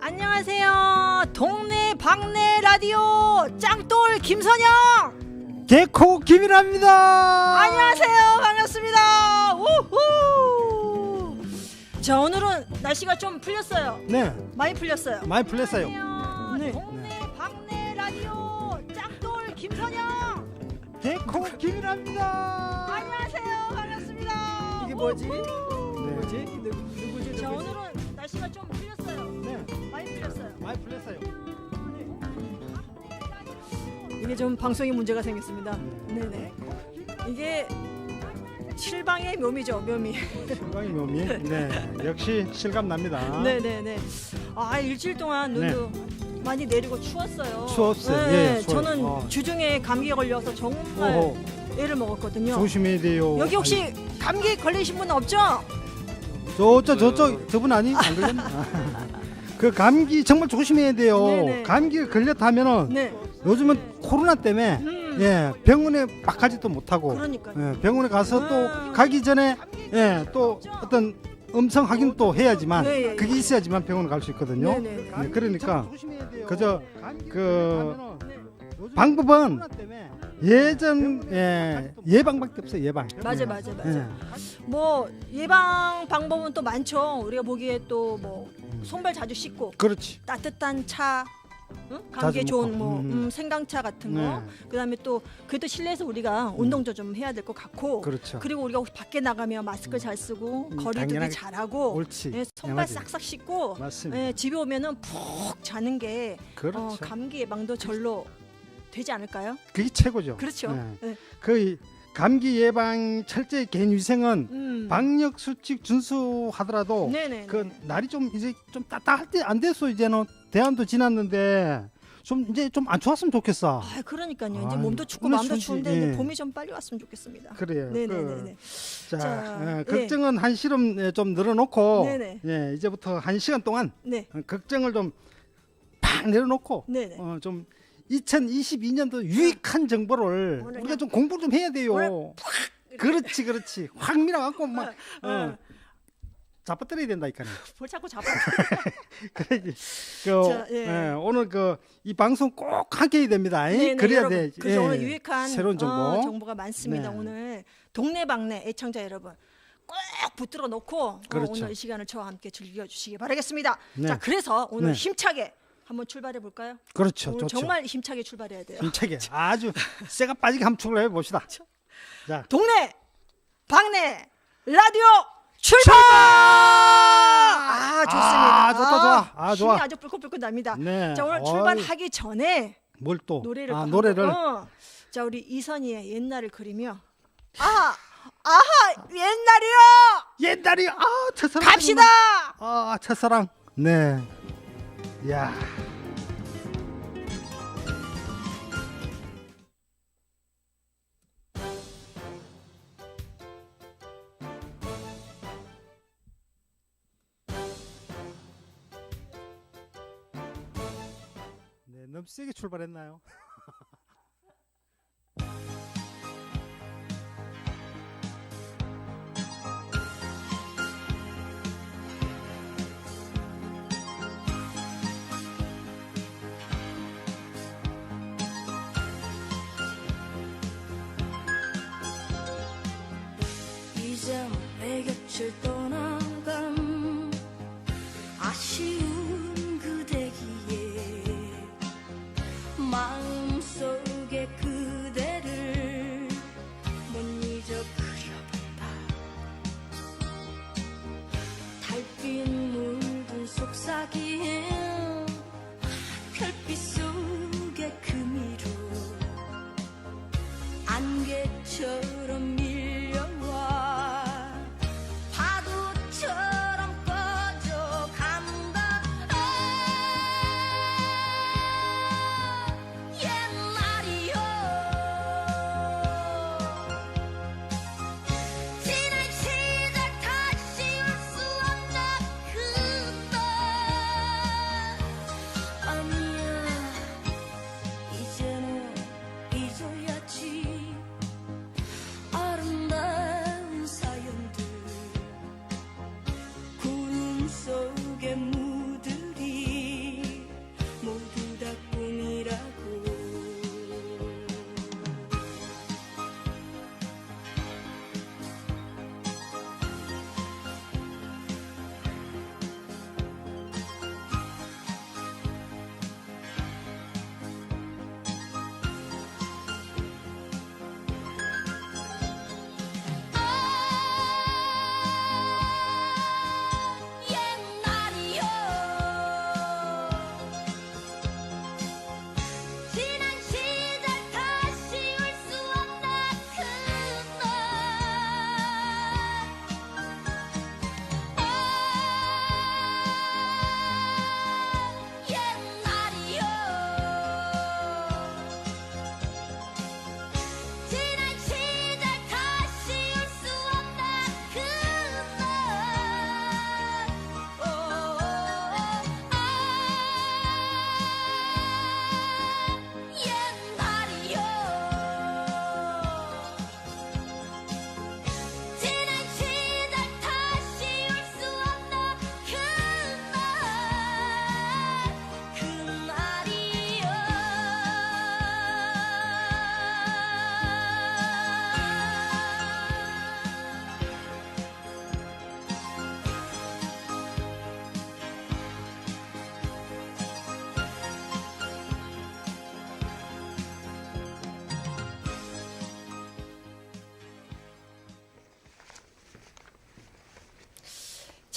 안녕하세요. 동네 방네 라디오 짱돌 김선영. 개코 김이랍니다. 안녕하세요. 반갑습니다. 우후. 자, 오늘은 날씨가 좀 풀렸어요. 네, 많이 풀렸어요. 많이 풀렸어요. 네. 동네 방네 라디오 짱돌 김선영. 개코 김이랍니다. 안녕하세요. 반갑습니다. 이게 뭐지? 우후. 네. 뭐지? 누구지? 자, 오늘은 날씨가 좀 풀렸어요. 네, 많이 풀렸어요. 많이 풀렸어요. 이게 좀 방송에 문제가 생겼습니다. 네네. 이게 실방의 묘미죠, 묘미. 실방이 묘미. 네, 역시 실감 납니다. 네네네. 아, 일주일 동안 눈도 많이 내리고 추웠어요. 추웠어요. 네, 예, 추워요. 저는 주중에 감기에 걸려서 정말 오호, 애를 먹었거든요. 조심해야 돼요. 여기 혹시 감기 걸리신 분 없죠? 저분 아니? 안 걸렸나? 그 감기 정말 조심해야 돼요. 네네. 감기가 걸렸다면은 네. 요즘은 코로나 때문에 예, 병원에 막 가지도 못하고 그러니까요. 예, 병원에 가서 또 가기 전에 예, 또 어떤 음성 확인 또 해야지만 네, 예, 예. 그게 있어야지만 병원에 갈 수 있거든요. 네네. 네, 그러니까 그저 그 네. 방법은 예방밖에 없어요. 예방. 맞아. 예. 뭐 예방 방법은 또 많죠. 우리가 보기에 또 뭐 손발 자주 씻고 그렇지. 따뜻한 차, 응? 감기에 자주 좋은 먹고. 뭐 생강차 같은 거. 네. 그다음에 또 그래도 실내에서 우리가 운동도 좀 해야 될 것 같고. 그렇죠. 그리고 우리가 혹시 밖에 나가면 마스크 잘 쓰고 거리두기 당연하게. 잘하고 옳지. 예, 손발 양아지. 싹싹 씻고 맞습니다. 예, 집에 오면은 푹 자는 게 그렇죠. 감기 예방도 절로 되지 않을까요? 그게 최고죠. 그렇죠. 네. 네. 그 감기 예방 철저히 개인 위생은 방역 수칙 준수하더라도 네네. 그 날이 좀 이제 좀 따뜻할 때 안 됐어. 이제는 대안도 지났는데 좀 이제 좀 안 추웠으면 좋겠어. 아, 그러니까요. 이제 아유, 몸도 춥고 오늘 마음도 춥지. 추운데 이제 예. 봄이 좀 빨리 왔으면 좋겠습니다. 그래요. 네네네. 자, 자, 예. 걱정은 한시름 좀 늘어놓고 네네. 예, 이제부터 1시간 동안 네. 걱정을 좀 팍 내려놓고 네네. 좀 2022년도 유익한 정보를 오늘 우리가 좀 공부를 좀 해야 돼요. 오늘 그렇지. 확 밀어갖고 막 잡아뜨려야 된다니까요. 뭘 자꾸 잡아. 그래야지. 자, 예. 오늘 이 방송 꼭 함께 해야 됩니다. 네네, 그래야 여러분. 돼. 그래서 예. 오늘 유익한 새로운 정보. 정보가 많습니다. 네. 오늘 동네방네 애청자 여러분 꼭 붙들어 놓고 그렇죠. 오늘 이 시간을 저와 함께 즐겨주시기 바라겠습니다. 네. 자, 그래서 오늘 네. 힘차게 한번 출발해 볼까요? 그렇죠. 오늘 좋죠. 정말 힘차게 출발해야 돼요. 힘차게 아주 쇠가 빠지게 한번 출발해 봅시다. 자, 동네 방네 라디오 출발! 아, 좋습니다. 좋다. 힘이 좋아. 아주 불끈불끈 납니다. 네. 자, 오늘 어이. 출발하기 전에 뭘 또? 노래를 또 노래를. 한번, 자, 우리 이선희의 옛날을 그리며 아하 옛날이요. 옛날이 첫사랑. 갑시다. 첫사랑. 네. 야. 네, 너무 세게 출발했나요? 이제 내 곁을 떠나간 아쉬운 그대기에 마음속에 그대를 못 잊어 그려본다. 달빛 물든 속삭임 별빛 속의 금이로 안개처럼 밀려와 파도처럼 꺼져간다. 옛날이요. 지난 시절 다시 올 수 없는 그날 아니야.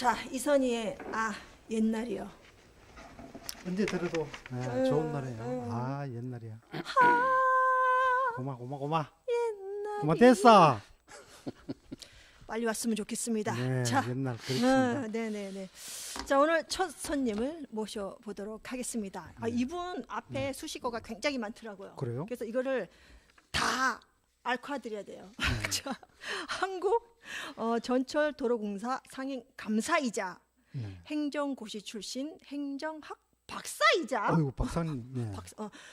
자, 이선희의 옛날이요. 언제 들어도 좋은 노래예요. 아 옛날이야. 고마. 고마 됐어. 빨리 왔으면 좋겠습니다. 네, 자, 옛날 그렇습니다. 네네네. 자, 오늘 첫 손님을 모셔보도록 하겠습니다. 이분 앞에 수식어가 굉장히 많더라고요. 그래요? 그래서 이거를 다 앓아드려야 돼요. 자, 한국 전철도로공사 상임 감사이자 네. 행정고시 출신 행정학 박사이자 어이구 박사님. 네.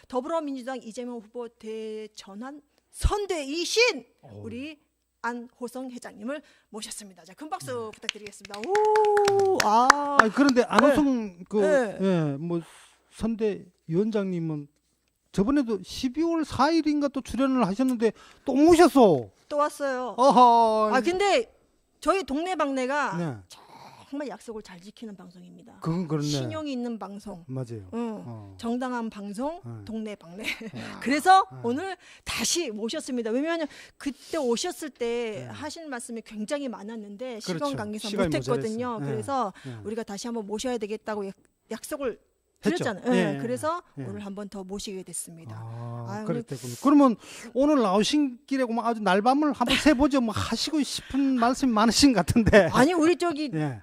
더불어민주당 이재명 후보 대전환 선대이신 어우. 우리 안호성 회장님을 모셨습니다. 자, 큰 박수 부탁드리겠습니다. 오, 아니 그런데 안호성 네. 뭐 선대 위원장님은 저번에도 12월 4일인가 또 출연을 하셨는데 또 모셨어. 또 왔어요. 어허. 근데 저희 동네방네가 네. 정말 약속을 잘 지키는 방송입니다. 그건 그렇네. 신용이 있는 방송, 맞아요. 정당한 방송, 네. 동네방네. 그래서 네. 오늘 다시 모셨습니다. 왜냐하면 그때 오셨을 때 네. 하신 말씀이 굉장히 많았는데 그렇죠. 시간 관계상 시간이 못했거든요. 모자랐어요. 네. 그래서 네. 우리가 다시 한번 모셔야 되겠다고 약속을 했죠. 드렸잖아요. 네. 그래서 네. 오늘 한번 더 모시게 됐습니다. 오늘 그랬군요. 그러면 오늘 나오신 길에 뭐 아주 날밤을 한번 세보죠. 뭐 하시고 싶은 말씀이 많으신 것 같은데. 아니 우리 저기 예.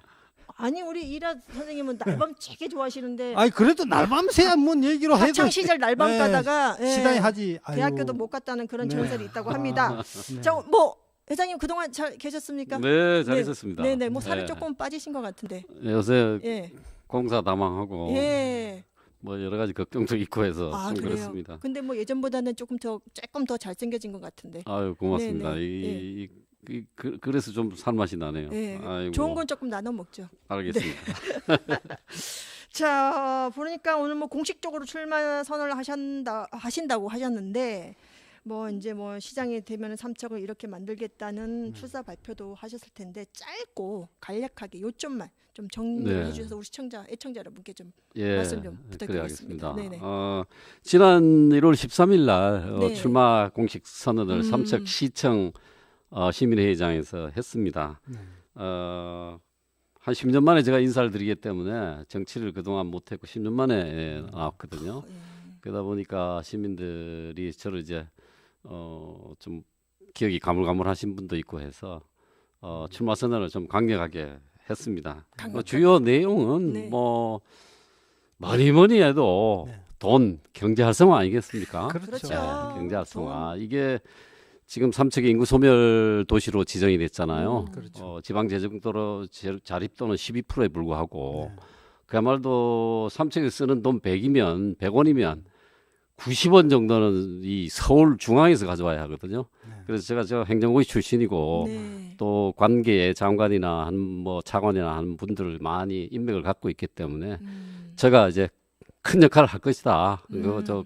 아니 우리 이라 선생님은 날밤 되게 좋아하시는데 아니 그래도 날밤 새야 뭔 얘기로 해도 학창 시절 날밤 네. 가다가 시다이 하지. 대학교도 아이고. 못 갔다는 그런 네. 전설이 있다고 합니다. 네. 자, 뭐 회장님 그동안 잘 계셨습니까? 네, 잘 있었습니다. 네네, 뭐 살이 네. 조금 빠지신 것 같은데. 요새 예, 공사 다망하고 예. 뭐 여러 가지 걱정도 있고 해서 좀 그래요. 그렇습니다. 근데 뭐 예전보다는 조금 더 잘생겨진 것 같은데. 아유 고맙습니다. 네네. 그래서 좀 살맛이 나네요. 예. 아이고, 좋은 건 조금 나눠 먹죠. 알겠습니다. 자, 보니까 오늘 뭐 공식적으로 출마 선언을 하신다고 하셨는데 뭐 이제 뭐 시장이 되면 삼척을 이렇게 만들겠다는 출사 발표도 하셨을 텐데 짧고 간략하게 요점만 좀 정리해 네. 주셔서 우리 시청자, 애청자 여러분께 좀 예, 말씀 좀 그래 부탁드리겠습니다. 하겠습니다. 네네. 지난 1월 13일 날 네. 출마 공식 선언을 삼척 음. 시청 시민회의장에서 했습니다. 네. 한 10년 만에 제가 인사를 드리기 때문에 정치를 그동안 못했고 10년 만에 나왔거든요. 예. 그러다 보니까 시민들이 저를 이제 좀 기억이 가물가물하신 분도 있고 해서 출마 선언을 좀 강력하게 했습니다. 강력하게. 주요 내용은 네. 뭐 뭐니 해도 네. 돈, 경제 활성화 아니겠습니까? 그렇죠. 그렇죠. 네, 경제 활성화. 이게 지금 삼척이 인구 소멸 도시로 지정이 됐잖아요. 그렇죠. 지방 재정도로 자립도는 12%에 불과하고 네. 그야말로 삼척에 쓰는 돈 100이면 100원이면 90원 정도는 이 서울 중앙에서 가져와야 하거든요. 네. 그래서 제가 행정고시 출신이고 네. 또 관계에 장관이나 한 뭐 차관이나 하는 분들 많이 인맥을 갖고 있기 때문에 제가 이제 큰 역할을 할 것이다.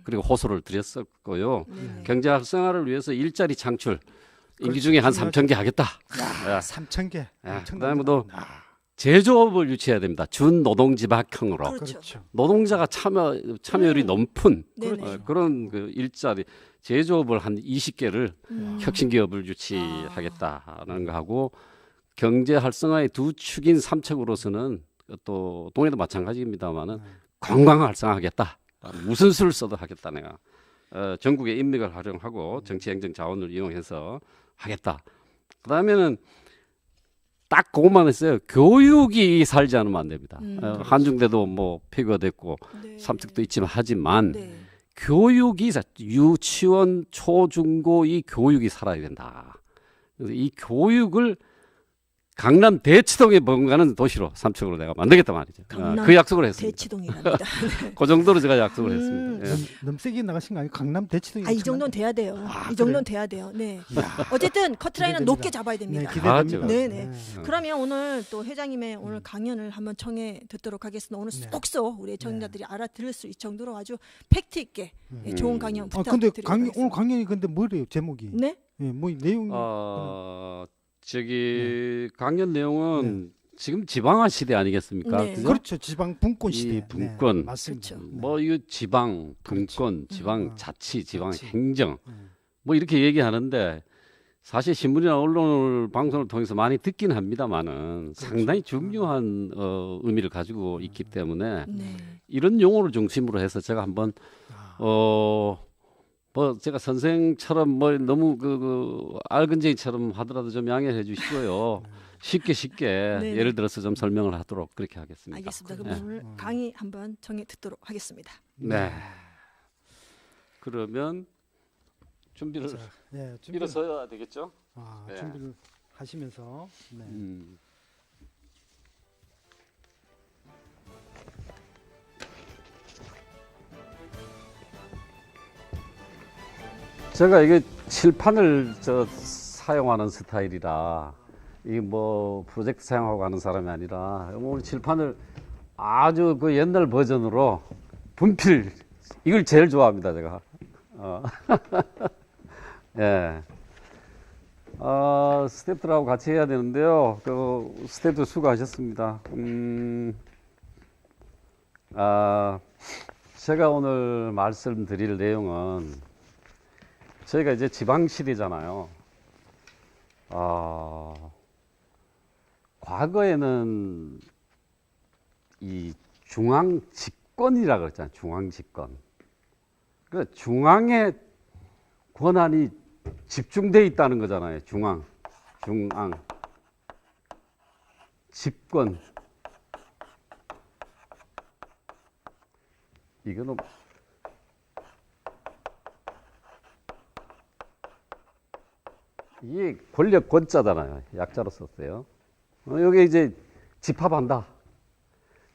그리고 호소를 드렸었고요. 네네. 경제 활성화를 위해서 일자리 창출 임기 중에 한 3,000개 하겠다. 예. 3,000개. 그다음에 또 제조업을 유치해야 됩니다. 준노동집약형으로. 그렇죠. 노동자가 참여율이 높은 네네. 그런 그 일자리 제조업을 한 20개를 혁신기업을 유치하겠다는 거 하고 경제 활성화의 두 축인 삼척으로서는 또 동해도 마찬가지입니다만은 관광 활성화하겠다. 무슨 수를 써도 하겠다 내가. 전국의 인맥을 활용하고 정치 행정 자원을 이용해서 하겠다. 그다음에는 딱 그것만 했어요. 교육이 살지 않으면 안 됩니다. 한중대도 뭐 폐교가 됐고 네. 삼척도 있지만 하지만 네. 교육이 유치원, 초중고 이 교육이 살아야 된다. 그래서 이 교육을 강남 대치동에 번가는 도시로 삼척으로 내가 만들겠다 말이죠. 강남 그 약속을 했습니다. 대치동이랍니다. 그 정도로 제가 약속을 했습니다. 예. 너무 세게 나가신 거 아니에요? 강남 대치동이. 이 정도는 돼야 돼요. 아, 이 정도는 그래요? 돼야 돼요. 네. 어쨌든 커트라인은 기대됩니다. 높게 잡아야 네, 됩니다. 기대됩니다. 네네. 그러면 오늘 또 회장님의 오늘 강연을 한번 청해 듣도록 하겠습니다. 오늘 네. 쏙쏙 우리 애청자들이 알아들을 수 있을 정도로 아주 팩트 있게 좋은 강연 아 근데 부탁드리도록 오늘 하겠습니다. 강연이 근데 뭐래요 제목이? 네? 예, 뭐 내용이 저기 강연 내용은 지금 지방화 시대 아니겠습니까? 네. 그죠? 그렇죠 지방 분권 이 시대. 분권. 네, 맞습니다. 그렇죠. 네. 뭐 이거 지방, 분권, 그렇지. 지방 자치, 지방 자치. 행정 네. 뭐 이렇게 얘기하는데 사실 신문이나 언론을 방송을 통해서 많이 듣긴 합니다만은 그렇죠. 상당히 중요한 의미를 가지고 있기 때문에 네. 이런 용어를 중심으로 해서 제가 한번 뭐 제가 선생처럼 뭐 너무 그 알근쟁이처럼 하더라도 좀 양해해 주시고요. 쉽게 네네. 예를 들어서 좀 설명을 하도록 그렇게 하겠습니다. 알겠습니다. 네. 그럼 오늘 강의 한번 정해 듣도록 하겠습니다. 네. 그러면 준비를 자, 예, 준비, 일어서야 되겠죠? 네. 준비를 하시면서 네. 제가 이게 칠판을 사용하는 스타일이라 이 뭐 프로젝트 사용하고 하는 사람이 아니라 오늘 칠판을 아주 그 옛날 버전으로 분필 이걸 제일 좋아합니다 제가. 예. 스태프들하고 같이 해야 되는데요. 그 스태프들 수고하셨습니다. 제가 오늘 말씀드릴 내용은 저희가 이제 지방시리잖아요. 과거에는 이 중앙 집권이라고 그랬잖아요. 중앙 집권. 그 중앙의 권한이 집중돼 있다는 거잖아요. 중앙 집권. 이거는 이게 권력 권자잖아요. 약자로 썼어요. 여기 이제 집합한다.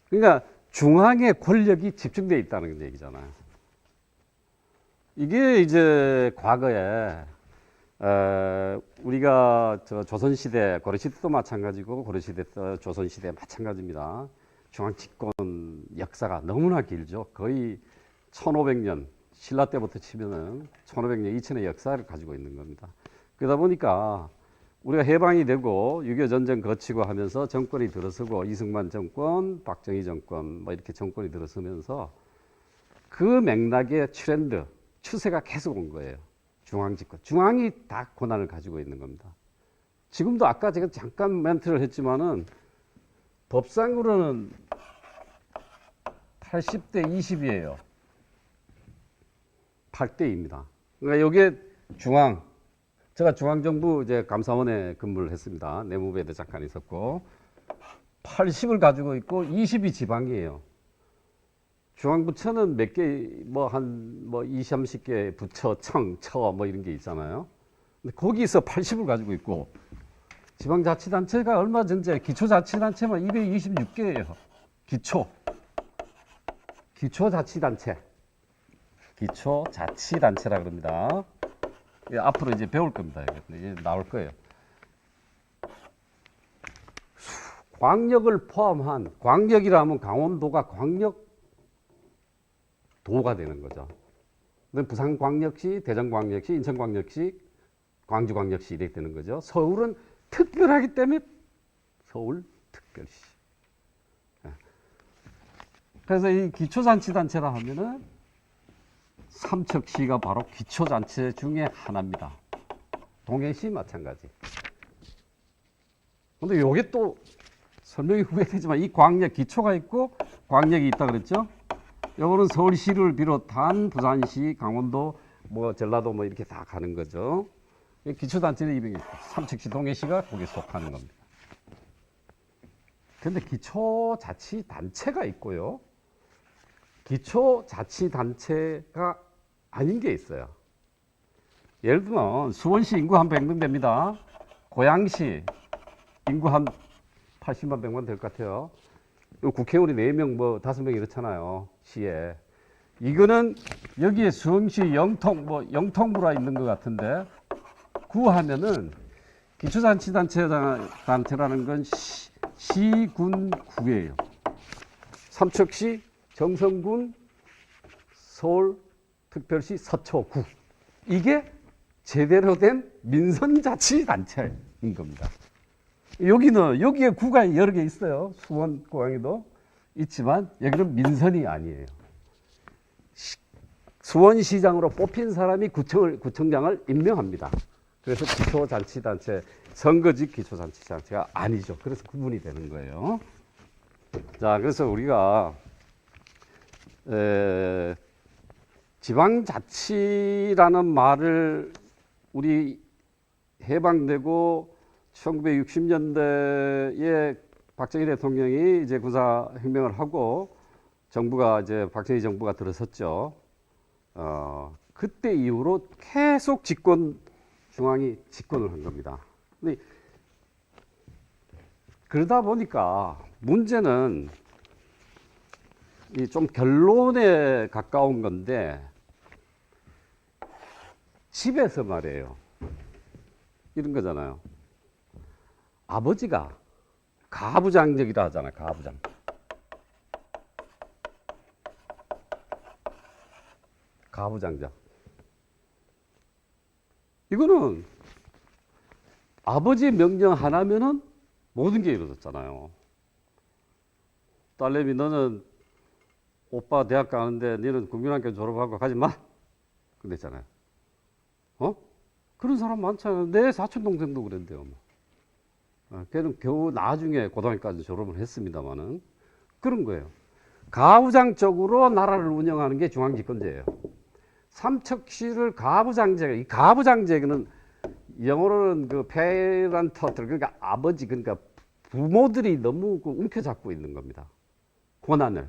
그러니까 중앙의 권력이 집중돼 있다는 얘기잖아요. 이게 이제 과거에 우리가 조선시대, 고려시대도 마찬가지고 고려시대, 조선시대 마찬가지입니다. 중앙 집권 역사가 너무나 길죠. 거의 1500년, 신라 때부터 치면은 1500년, 2000의 역사를 가지고 있는 겁니다. 그러다 보니까 우리가 해방이 되고 6.25 전쟁 거치고 하면서 정권이 들어서고 이승만 정권, 박정희 정권 뭐 이렇게 정권이 들어서면서 그 맥락의 트렌드, 추세가 계속 온 거예요. 중앙 집권. 중앙이 다 권한을 가지고 있는 겁니다. 지금도 아까 제가 잠깐 멘트를 했지만은 법상으로는 80대 20이에요. 8대2입니다. 그러니까 이게 중앙. 제가 중앙정부 이제 감사원에 근무를 했습니다. 내무부에도 잠깐 있었고 80을 가지고 있고 20이 지방이에요. 중앙부처는 몇 개, 뭐 20, 30개 부처, 청, 처 뭐 이런 게 있잖아요. 근데 거기서 80을 가지고 있고 지방자치단체가 얼마 전에 기초자치단체만 226개예요. 기초자치단체. 기초자치단체라 그럽니다. 예, 앞으로 이제 배울 겁니다. 이제 나올 거예요. 광역을 포함한 광역이라면 강원도가 광역도가 되는 거죠. 부산광역시, 대전광역시, 인천광역시, 광주광역시 이렇게 되는 거죠. 서울은 특별하기 때문에 서울특별시. 그래서 이 기초자치단체라 하면은 삼척시가 바로 기초자치 중에 하나입니다. 동해시 마찬가지. 근데 요게 또 설명이 후회되지만 이 광역 기초가 있고 광역이 있다 그랬죠? 요거는 서울시를 비롯한 부산시, 강원도, 뭐 전라도 뭐 이렇게 다 가는 거죠. 기초단체는 200개, 삼척시, 동해시가 거기에 속하는 겁니다. 근데 기초자치단체가 있고요. 기초자치단체가 아닌 게 있어요. 예를 들면 수원시 인구 한 100명 됩니다. 고양시 인구 한 80만 100만 될 것 같아요. 국회의원이 4명 뭐 5명 이렇잖아요. 시에. 이거는 여기에 수원시 영통구라 있는 것 같은데 구하면은 기초자치단체라는 건 시군구예요. 삼척시, 정선군, 서울특별시, 서초구. 이게 제대로 된 민선자치단체인 겁니다. 여기에 구가 여러 개 있어요. 수원, 고양이도 있지만 여기는 민선이 아니에요. 수원시장으로 뽑힌 사람이 구청장을 임명합니다. 그래서 기초자치단체, 선거직 기초자치단체가 아니죠. 그래서 구분이 되는 거예요. 자, 그래서 우리가 지방자치라는 말을 우리 해방되고 1960년대에 박정희 대통령이 이제 군사혁명을 하고 정부가 이제 박정희 정부가 들어섰죠. 그때 이후로 계속 중앙이 집권을 한 겁니다. 근데 그러다 보니까 문제는 이 좀 결론에 가까운 건데 집에서 말이에요. 이런 거잖아요. 아버지가 가부장적이라 하잖아요. 가부장. 가부장적. 이거는 아버지 명령 하나면은 모든 게 이루어졌잖아요. 딸내미 너는 오빠 대학 가는데 너는 국민학교 졸업하고 가지 마. 그랬잖아요. 그런 사람 많잖아요. 내 사촌 동생도 그랬대요. 걔는 겨우 나중에 고등학교까지 졸업을 했습니다만은 그런 거예요. 가부장적으로 나라를 운영하는 게 중앙집권제예요. 삼척시를 가부장제, 이 가부장제는 영어로는 그 페란터들, 그러니까 아버지, 그러니까 부모들이 너무 움켜잡고 있는 겁니다. 권한을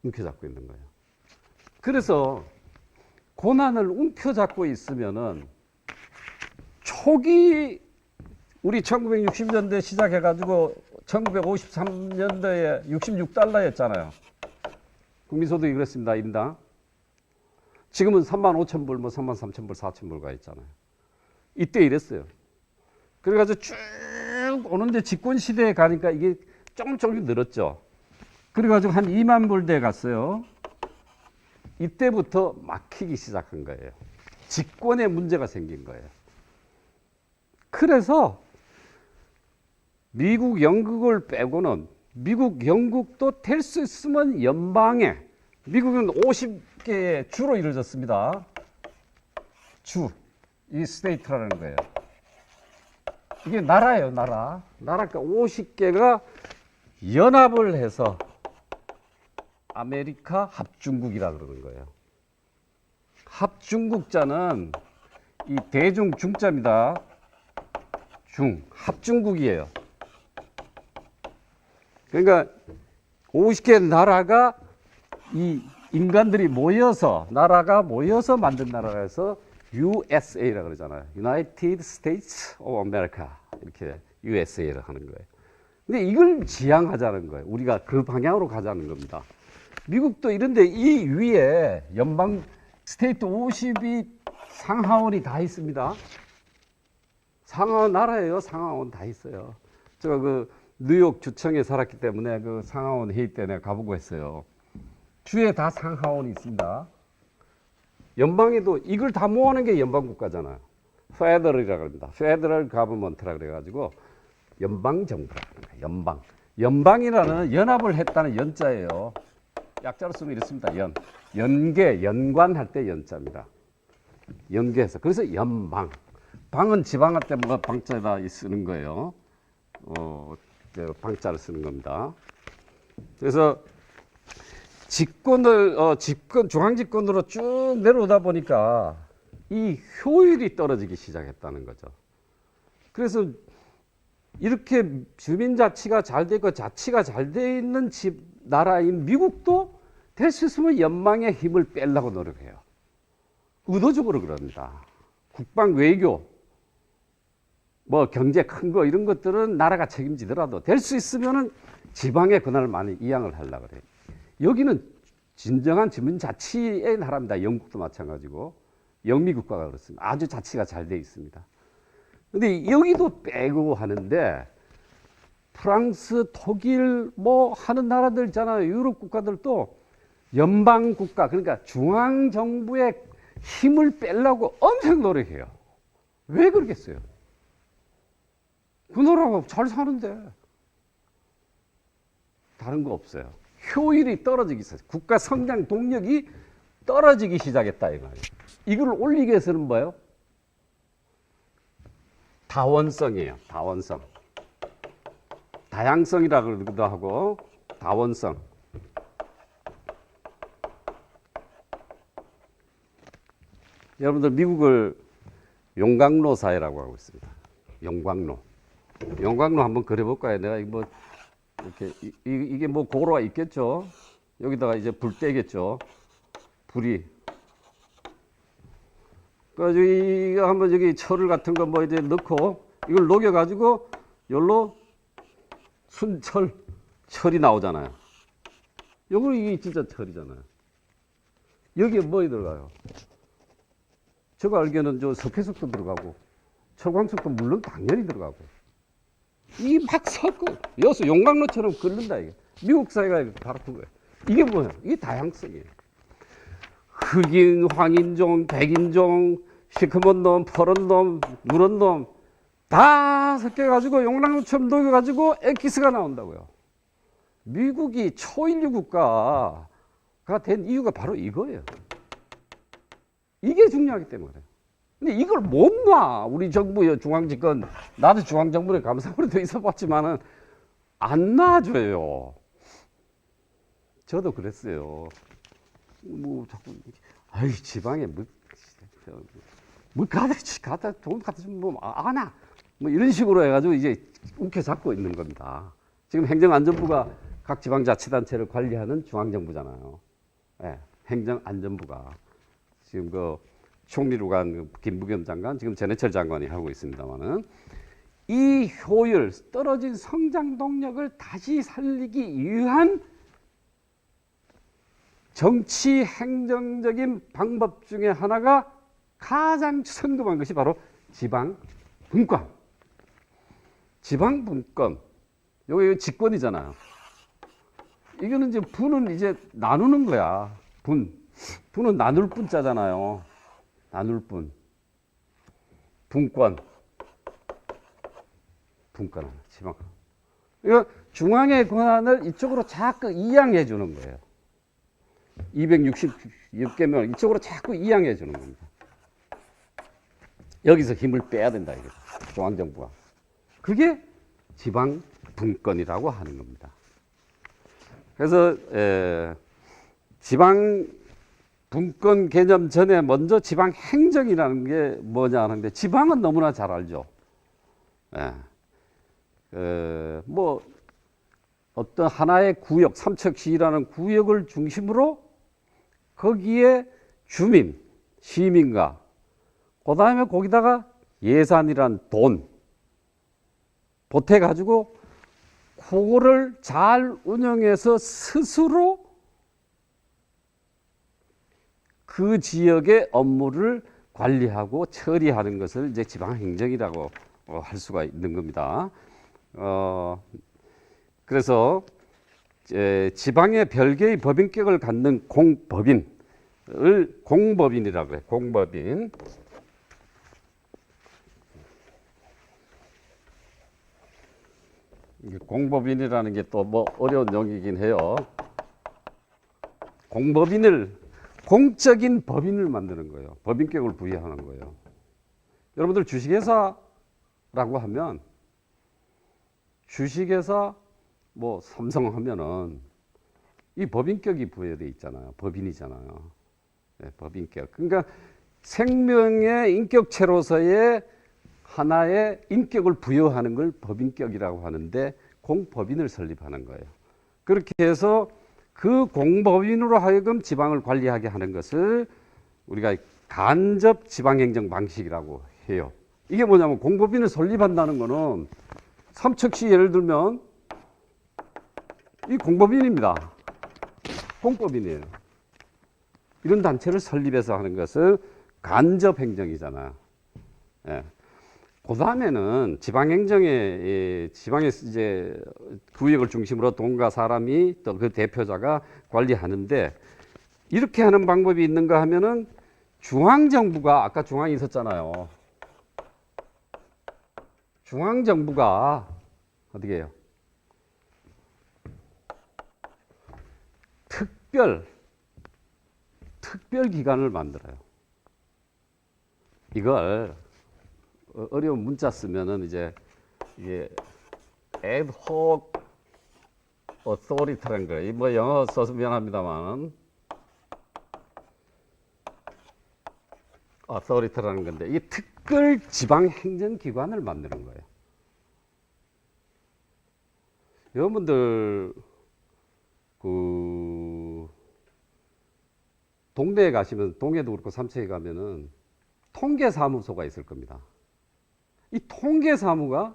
움켜잡고 있는 거예요. 그래서 권한을 움켜잡고 있으면은 초기 우리 1960년대 시작해가지고 1953년도에 66달러였잖아요. 국민소득이 그랬습니다. 인당. 지금은 35,000불, 뭐 33,000불, 4,000불 가 있잖아요. 이때 이랬어요. 그래가지고 쭉 오는데 집권 시대에 가니까 이게 조금 늘었죠. 그래가지고 한 2만 불대에 갔어요. 이때부터 막히기 시작한 거예요. 집권에 문제가 생긴 거예요. 그래서 미국, 영국을 빼고는 미국, 영국도 될 수 있으면 연방에, 미국은 50개의 주로 이루어졌습니다. 주, 이 스테이트라는 거예요. 이게 나라예요, 나라. 나라가 50개가 연합을 해서 아메리카 합중국이라 그러는 거예요. 합중국자는 이 대중 중자입니다. 합중국이에요. 그러니까 50개 나라가 이 인간들이 모여서, 나라가 모여서 만든 나라라서 USA라고 그러잖아요. United States of America. 이렇게 USA를 하는 거예요. 근데 이걸 지향하자는 거예요. 우리가 그 방향으로 가자는 겁니다. 미국도 이런데 이 위에 연방 스테이트 50이 상하원이 다 있습니다. 상하원 나라예요. 상하원 다 있어요. 제가 그 뉴욕 주청에 살았기 때문에 그 상하원 회의 때 내가 가보고 했어요. 주에 다 상하원이 있습니다. 연방에도 이걸 다 모아놓은 게 연방국가잖아요. 페더럴이라고 합니다. 페더럴 가버먼트라 그래가지고 연방정부라는 거예요. 연방. 연방이라는 연합을 했다는 연자예요. 약자로 쓰면 이렇습니다. 연계, 연관할 때 연자입니다. 연계해서. 그래서 연방. 방은 지방할 때 뭐 방자에다 쓰는 거예요. 방자를 쓰는 겁니다. 그래서 중앙집권으로 쭉 내려오다 보니까 이 효율이 떨어지기 시작했다는 거죠. 그래서 이렇게 주민자치가 잘 되고 자치가 잘 돼 있는 나라인 미국도 될 수 있으면 연방의 힘을 빼려고 노력해요. 의도적으로 그럽니다. 국방, 외교, 뭐 경제 큰 거 이런 것들은 나라가 책임지더라도 될 수 있으면은 지방의 권한을 많이 이양을 하려고 그래요. 여기는 진정한 주민자치의 나라입니다. 영국도 마찬가지고 영미국가가 그렇습니다. 아주 자치가 잘 돼 있습니다. 근데 여기도 빼고 하는데 프랑스, 독일 뭐 하는 나라들 있잖아요. 유럽 국가들도 연방 국가, 그러니까 중앙 정부의 힘을 빼려고 엄청 노력해요. 왜 그러겠어요? 그 나라가 잘 사는데 다른 거 없어요. 효율이 떨어지기 시작해요. 국가 성장 동력이 떨어지기 시작했다 이 말이에요. 이걸 올리기 위해서는 뭐예요? 다원성이에요. 다원성. 다양성이라 그러기도 하고 다원성. 여러분들 미국을 용광로 사회라고 하고 있습니다. 용광로. 용광로 한번 그려볼까요? 내가 뭐 이렇게 이게 뭐 고로가 있겠죠. 여기다가 이제 불 떼겠죠. 불이. 그래서 이거 한번 여기 철을 같은 거 뭐 이제 넣고 이걸 녹여가지고 열로 순철 철이 나오잖아요. 요거 이게 진짜 철이잖아요. 여기에 뭐 들어가요? 제가 알기에는 저 석회석도 들어가고 철광석도 물론 당연히 들어가고 이 막 섞어 여기서 용광로처럼 끓는다 이게 미국 사회가 바로 그거예요. 이게 뭐야? 이게 다양성이에요. 흑인, 황인종, 백인종, 시커먼 놈, 퍼런 놈, 누런 놈 다 섞여가지고 용광로처럼 녹여가지고 엑기스가 나온다고요. 미국이 초인류 국가가 된 이유가 바로 이거예요. 이게 중요하기 때문에. 근데 이걸 못 놔. 우리 정부 중앙집권 나도 중앙정부에 감사원에 돼 있어봤지만은 안 놔줘요. 저도 그랬어요. 뭐 자꾸 아이 지방에 뭐 가다 돈 갖다 주면 뭐 아나 뭐 이런 식으로 해가지고 이제 움켜잡고 있는 겁니다. 지금 행정안전부가 각 지방자치단체를 관리하는 중앙정부잖아요. 네, 행정안전부가 지금 그 총리로 간 김부겸 장관, 지금 전해철 장관이 하고 있습니다만은 이 효율, 떨어진 성장 동력을 다시 살리기 위한 정치 행정적인 방법 중에 하나가 가장 성급한 것이 바로 지방 분권. 지방 분권. 여기 직권이잖아요. 이거는 이제 분은 이제 나누는 거야. 분은 나눌 분자잖아요. 나눌 분. 분권. 분권. 지방. 이거 중앙의 권한을 이쪽으로 자꾸 이양해 주는 거예요. 266개면 이쪽으로 자꾸 이양해 주는 겁니다. 여기서 힘을 빼야 된다 이게 중앙정부가. 그게 지방 분권이라고 하는 겁니다. 그래서 지방 분권 개념 전에 먼저 지방 행정이라는 게 뭐냐 하는데 지방은 너무나 잘 알죠. 뭐 어떤 하나의 구역, 삼척시라는 구역을 중심으로 거기에 주민, 시민과 그 다음에 거기다가 예산이란 돈 보태가지고 그거를 잘 운영해서 스스로 그 지역의 업무를 관리하고 처리하는 것을 이제 지방행정이라고 할 수가 있는 겁니다. 그래서 지방의 별개의 법인격을 갖는 공법인을 공법인이라고 해요. 공법인. 공법인이라는 게 또 뭐 어려운 용어이긴 해요. 공법인을 공적인 법인을 만드는 거예요. 법인격을 부여하는 거예요. 여러분들 주식회사라고 하면 주식회사 뭐 삼성 하면은 이 법인격이 부여되어 있잖아요. 법인이잖아요. 네, 법인격. 그러니까 생명의 인격체로서의 하나의 인격을 부여하는 걸 법인격이라고 하는데 공법인을 설립하는 거예요. 그렇게 해서 그 공법인으로 하여금 지방을 관리하게 하는 것을 우리가 간접 지방행정 방식이라고 해요. 이게 뭐냐면 공법인을 설립한다는 거는 삼척시 예를 들면 이 공법인입니다. 공법인이에요. 이런 단체를 설립해서 하는 것을 간접 행정이잖아요. 예. 그 다음에는 지방행정의 지방의 이제 구역을 중심으로 돈과 사람이 또 그 대표자가 관리하는데 이렇게 하는 방법이 있는가 하면은 중앙정부가 아까 중앙이 있었잖아요. 중앙정부가 어떻게 해요? 특별 기관을 만들어요. 이걸 어려운 문자 쓰면은 이제 이게 ad hoc authority라는 거예요. 뭐 영어 써서 미안합니다만 authority라는 건데 이게 특별 지방 행정 기관을 만드는 거예요. 여러분들 그 동네에 가시면 동해도 그렇고 삼척에 가면은 통계사무소가 있을 겁니다. 이 통계사무가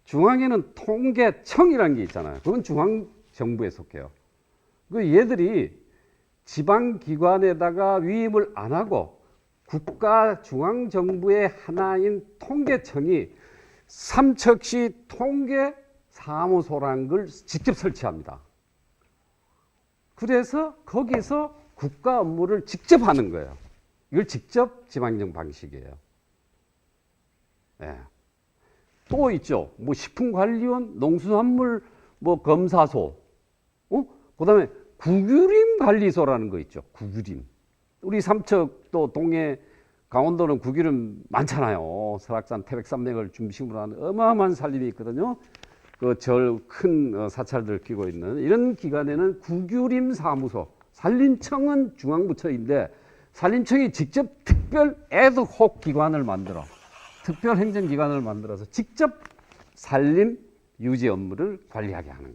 중앙에는 통계청이라는 게 있잖아요. 그건 중앙정부에 속해요. 그 얘들이 지방기관에다가 위임을 안 하고 국가 중앙정부의 하나인 통계청이 삼척시 통계사무소라는 걸 직접 설치합니다. 그래서 거기서 국가 업무를 직접 하는 거예요. 이걸 직접 지방행정 방식이에요. 예. 또 있죠. 뭐 식품관리원, 농수산물 뭐 검사소, 그다음에 구규림 관리소라는 거 있죠. 구규림. 우리 삼척 또 동해 강원도는 구규림 많잖아요. 설악산 태백산맥을 중심으로 하는 어마어마한 산림이 있거든요. 그 절 큰 사찰들 끼고 있는 이런 기관에는 구규림 사무소, 산림청은 중앙부처인데 산림청이 직접 특별 애드혹 기관을 만들어 특별 행정기관을 만들어서 직접 산림 유지 업무를 관리하게 하는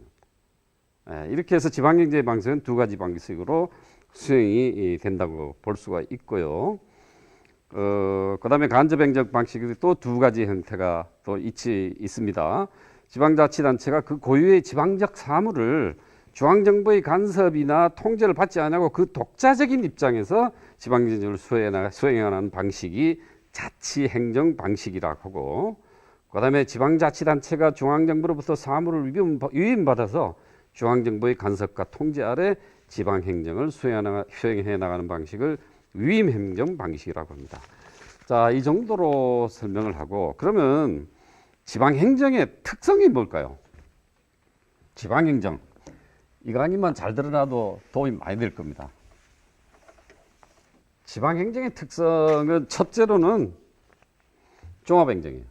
겁니다. 이렇게 해서 지방경제 방식은 두 가지 방식으로 수행이 된다고 볼 수가 있고요. 그다음에 간접행정 방식이 또 두 가지 형태가 또 있습니다. 지방자치단체가 그 고유의 지방적 사무를 중앙정부의 간섭이나 통제를 받지 않고 그 독자적인 입장에서 지방행정을 수행하는 방식이 자치행정 방식이라고 하고, 그다음에 지방자치단체가 중앙정부로부터 사무를 위임받아서 중앙정부의 간섭과 통제 아래 지방행정을 수행해 나가는 방식을 위임행정 방식이라고 합니다. 자, 이 정도로 설명을 하고, 그러면 지방행정의 특성이 뭘까요? 지방행정, 이 강의만 잘 들어놔도 도움이 많이 될 겁니다. 지방행정의 특성은 첫째로는 종합행정이에요.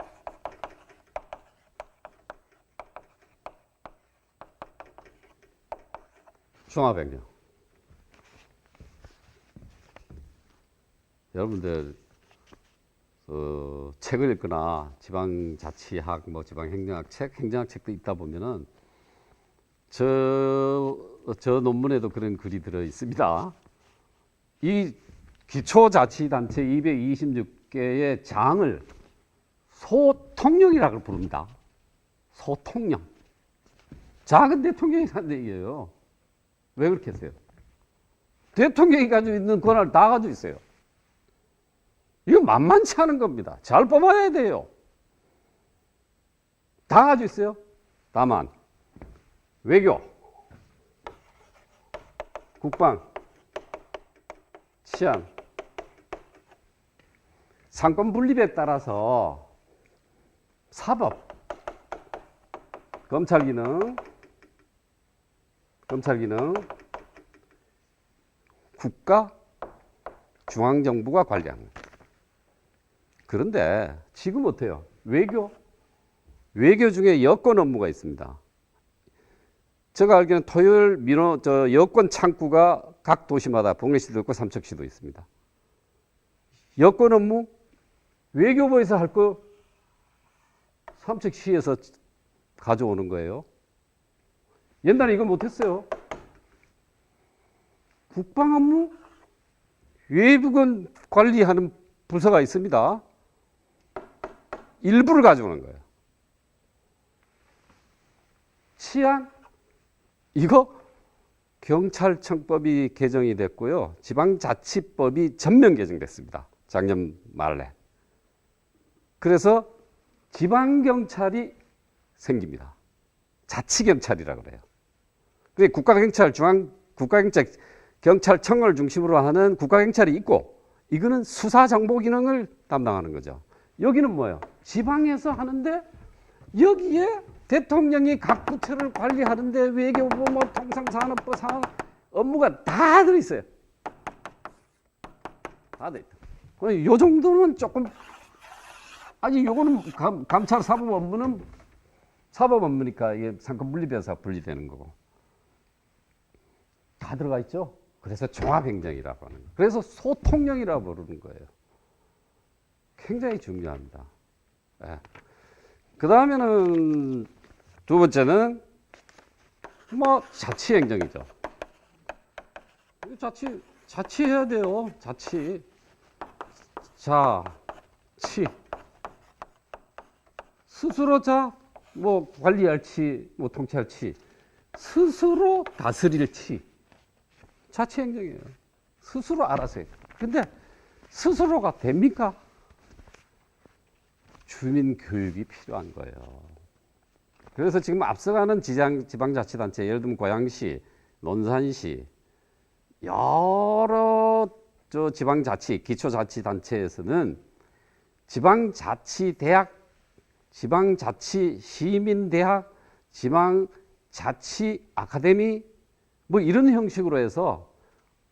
종합행정. 여러분들 책을 읽거나 지방자치학, 뭐 지방행정학 책, 행정학 책도 읽다 보면은 저 논문에도 그런 글이 들어 있습니다. 이 기초자치단체 226개의 장을 소통령이라고 부릅니다. 소통령. 작은 대통령이 하는 얘기예요. 왜 그렇게 했어요? 대통령이 가지고 있는 권한을 다 가지고 있어요. 이거 만만치 않은 겁니다. 잘 뽑아야 돼요. 다 가지고 있어요. 다만 외교, 국방, 치안, 상권 분립에 따라서 사법, 검찰 기능, 국가, 중앙정부가 관리하는 거예요. 그런데 지금 어때요? 외교 중에 여권 업무가 있습니다. 제가 알기로는 토요일 여권 창구가 각 도시마다 봉래시도 있고 삼척시도 있습니다. 여권 업무 외교부에서 할 거 삼척시에서 가져오는 거예요. 옛날에 이거 못했어요. 국방 업무 외국은 관리하는 부서가 있습니다. 일부를 가져오는 거예요. 치안 이거 경찰청법이 개정이 됐고요. 지방자치법이 전면 개정됐습니다. 작년 말에. 그래서 지방경찰이 생깁니다. 자치경찰이라고 그래요. 그래서 경찰청을 중심으로 하는 국가경찰이 있고, 이거는 수사정보 기능을 담당하는 거죠. 여기는 뭐예요? 지방에서 하는데 여기에 대통령이 각 부처를 관리하는데 외교부, 뭐 통상산업부, 산업 업무가 다 들어있어요. 다 들어있다. 이 정도는 조금 아니 요거는 감찰 사법 업무는 사법 업무니까 이게 상권 분리돼서 분리되는 거고 다 들어가 있죠. 그래서 종합행정이라고 하는 거예요. 그래서 소통령이라고 부르는 거예요. 굉장히 중요합니다. 예. 그 다음에는 두 번째는 뭐 자치행정이죠. 자치해야 돼요. 자치. 스스로 뭐 관리할 치, 뭐 통치할 치, 스스로 다스릴 치. 자치행정이에요. 스스로 알아서 해요. 근데 스스로가 됩니까? 주민 교육이 필요한 거예요. 그래서 지금 앞서가는 지방자치단체, 예를 들면 고양시, 논산시, 여러 지방자치, 기초자치단체에서는 지방자치대학, 지방자치시민대학, 지방자치 아카데미 뭐 이런 형식으로 해서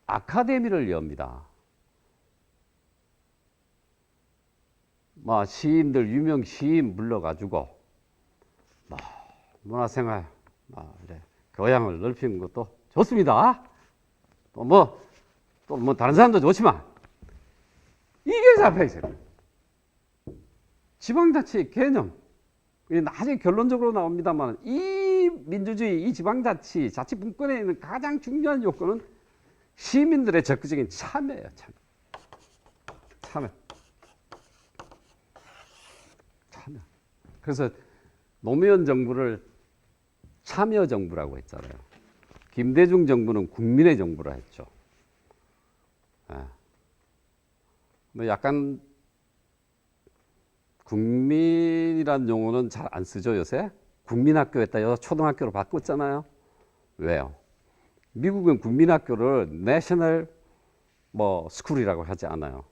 아카데미를 엽니다. 뭐 시인들 유명 시인 불러가지고 뭐 문화생활 교양을 넓히는 것도 좋습니다. 또 뭐 다른 사람도 좋지만 이게 잡혀 있어요. 지방자치 개념 나중에 결론적으로 나옵니다만 이 민주주의, 이 지방자치, 자치분권에 있는 가장 중요한 요건은 시민들의 적극적인 참여예요. 참여. 그래서 노무현 정부를 참여 정부라고 했잖아요. 김대중 정부는 국민의 정부라 했죠. 뭐 약간 국민이란 용어는 잘 안 쓰죠 요새. 국민학교에다 여기서 초등학교로 바꿨잖아요. 왜요? 미국은 국민학교를 내셔널 뭐 스쿨이라고 하지 않아요.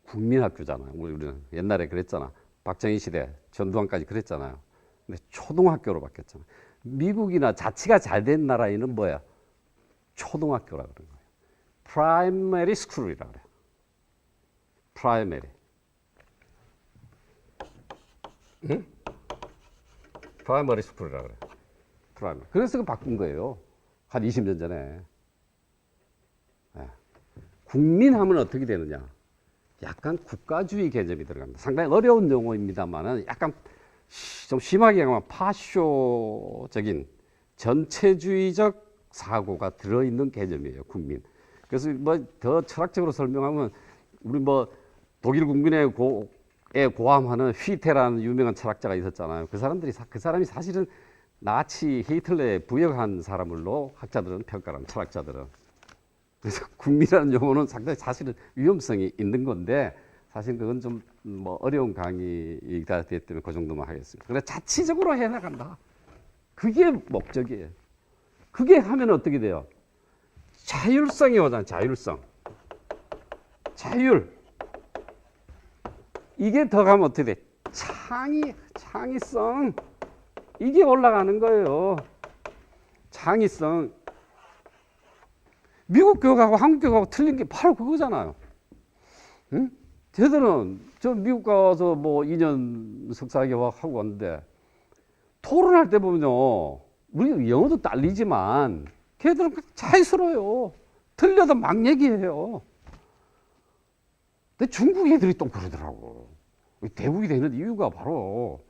국민학교잖아요. 우리는 옛날에 그랬잖아. 박정희 시대 전두환까지 그랬잖아요. 근데 초등학교로 바뀌었잖아요. 미국이나 자치가 잘 된 나라에는 뭐야? 초등학교라고 그러는 거예요. 프라이머리 스쿨이라고 그래요. 프라이머리. 응? 프라이머리 스쿨이라고 그래요. 프라이머리. 그래서 그 바꾼 거예요. 한 20년 전에. 네. 국민하면 어떻게 되느냐? 약간 국가주의 개념이 들어갑니다. 상당히 어려운 용어입니다만은 약간 좀 심하게 하면 파쇼적인 전체주의적 사고가 들어있는 개념이에요. 국민. 그래서 뭐 더 철학적으로 설명하면 우리 뭐 독일 국민의 고함하는 휘테라는 유명한 철학자가 있었잖아요. 그 사람이 사실은 나치 히틀러에 부역한 사람으로 학자들은 평가하는 철학자들은. 그래서 국민이라는 용어는 상당히 사실은 위험성이 있는 건데 사실 그건 좀 뭐 어려운 강의가 됐기 때문에 그 정도만 하겠습니다. 그래서 자치적으로 해나간다. 그게 목적이에요. 그게 하면 어떻게 돼요? 자율성이 오잖아요. 자율. 이게 더 가면 어떻게 돼? 창의성. 이게 올라가는 거예요. 창의성. 미국 교육하고 한국 교육하고 틀린 게 바로 그거잖아요. 응? 쟤들은 저 미국 가서 뭐 2년 석사 교육하고 왔는데 토론할 때 보면요. 우리 영어도 딸리지만 걔들은 자유스러워요. 틀려도 막 얘기해요. 근데 중국 애들이 또 그러더라고. 대국이 되는 이유가 바로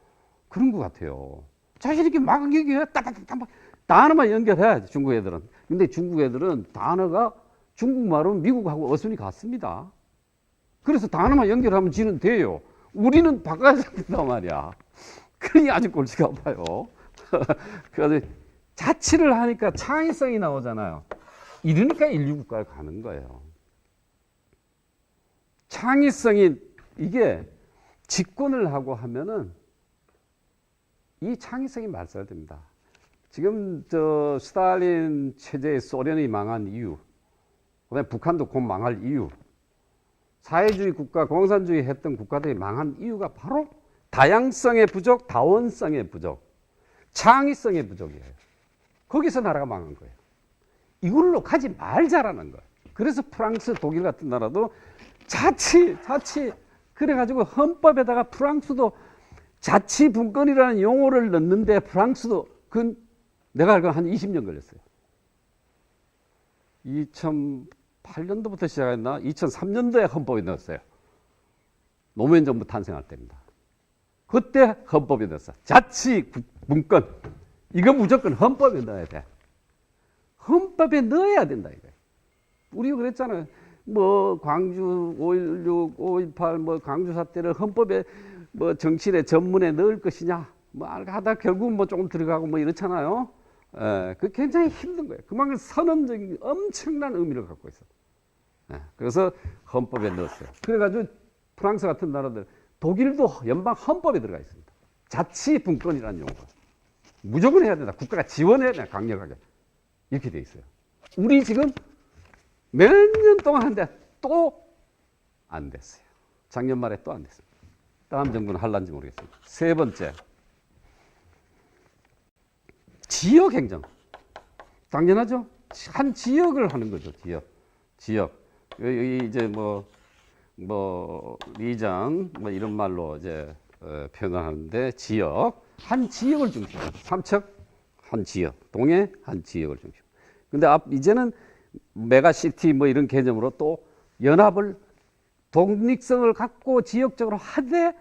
그런 것 같아요. 자신 있게 막 얘기해. 따닥따닥 단어만 연결해 중국 애들은. 근데 중국 애들은 단어가 중국말은 미국하고 어순이 같습니다. 그래서 단어만 연결하면 지는 돼요. 우리는 바꿔야 된단 말이야. 그러니 아주 골치가 아파요. 그래서 자치를 하니까 창의성이 나오잖아요. 이러니까 인류국가를 가는 거예요. 창의성이 이게 집권을 하고 하면은 이 창의성이 말살됩니다. 지금 저 스탈린 체제의 소련이 망한 이유, 그다음에 북한도 곧 망할 이유, 사회주의 국가, 공산주의 했던 국가들이 망한 이유가 바로 다양성의 부족, 다원성의 부족, 창의성의 부족이에요. 거기서 나라가 망한 거예요. 이걸로 가지 말자라는 거예요. 그래서 프랑스, 독일 같은 나라도 자치, 그래가지고 헌법에다가 프랑스도 자치분권이라는 용어를 넣는데 프랑스도 그 내가 알기로 한 20년 걸렸어요. 2008년도부터 시작했나? 2003년도에 헌법에 넣었어요. 노무현 정부 탄생할 때입니다. 그때 헌법에 넣었어. 자치분권. 이거 무조건 헌법에 넣어야 돼. 헌법에 넣어야 된다 이거예요. 우리가 그랬잖아요. 뭐 광주 5.16, 5.18, 뭐 광주 사태를 헌법에 뭐 정치의 전문에 넣을 것이냐, 뭐 하다 결국은 뭐 조금 들어가고 뭐 이렇잖아요. 그 굉장히 힘든 거예요. 그만큼 선언적인 엄청난 의미를 갖고 있어. 그래서 헌법에 넣었어요. 그래가지고 프랑스 같은 나라들, 독일도 연방 헌법에 들어가 있습니다. 자치분권이라는 용어가 무조건 해야 된다. 국가가 지원해야 된다. 강력하게 이렇게 돼 있어요. 우리 지금 몇 년 동안 하는데 또 안 됐어요. 작년 말에 또 안 됐어요. 다음 정부는 할란지 모르겠습니다. 세 번째, 지역 행정. 당연하죠. 한 지역을 하는 거죠. 지역. 여기 이제 뭐 리장 뭐 이런 말로 이제 표현하는데 지역. 한 지역을 중심으로. 삼척 한 지역, 동해 한 지역을 중심. 근데 이제는 메가시티 뭐 이런 개념으로 또 연합을 독립성을 갖고 지역적으로 하되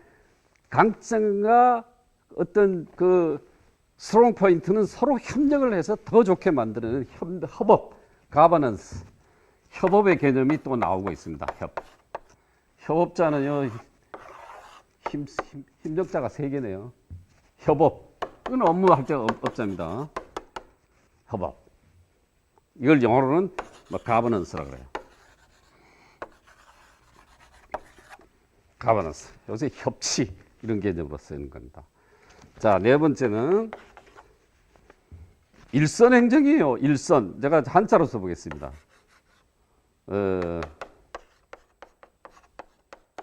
강점과 어떤 그 스트롱 포인트는 서로 협력을 해서 더 좋게 만드는 협업, 가버넌스, 협업의 개념이 또 나오고 있습니다. 협업자는요, 협력자가 세 개네요. 협업, 이건 업무할 때 업자입니다. 협업. 이걸 영어로는 뭐 가버넌스라고 그래요. 가버넌스. 요새 협치 이런 개념으로 쓰는 겁니다. 자, 네 번째는 일선 행정이에요. 일선. 제가 한자로 써보겠습니다.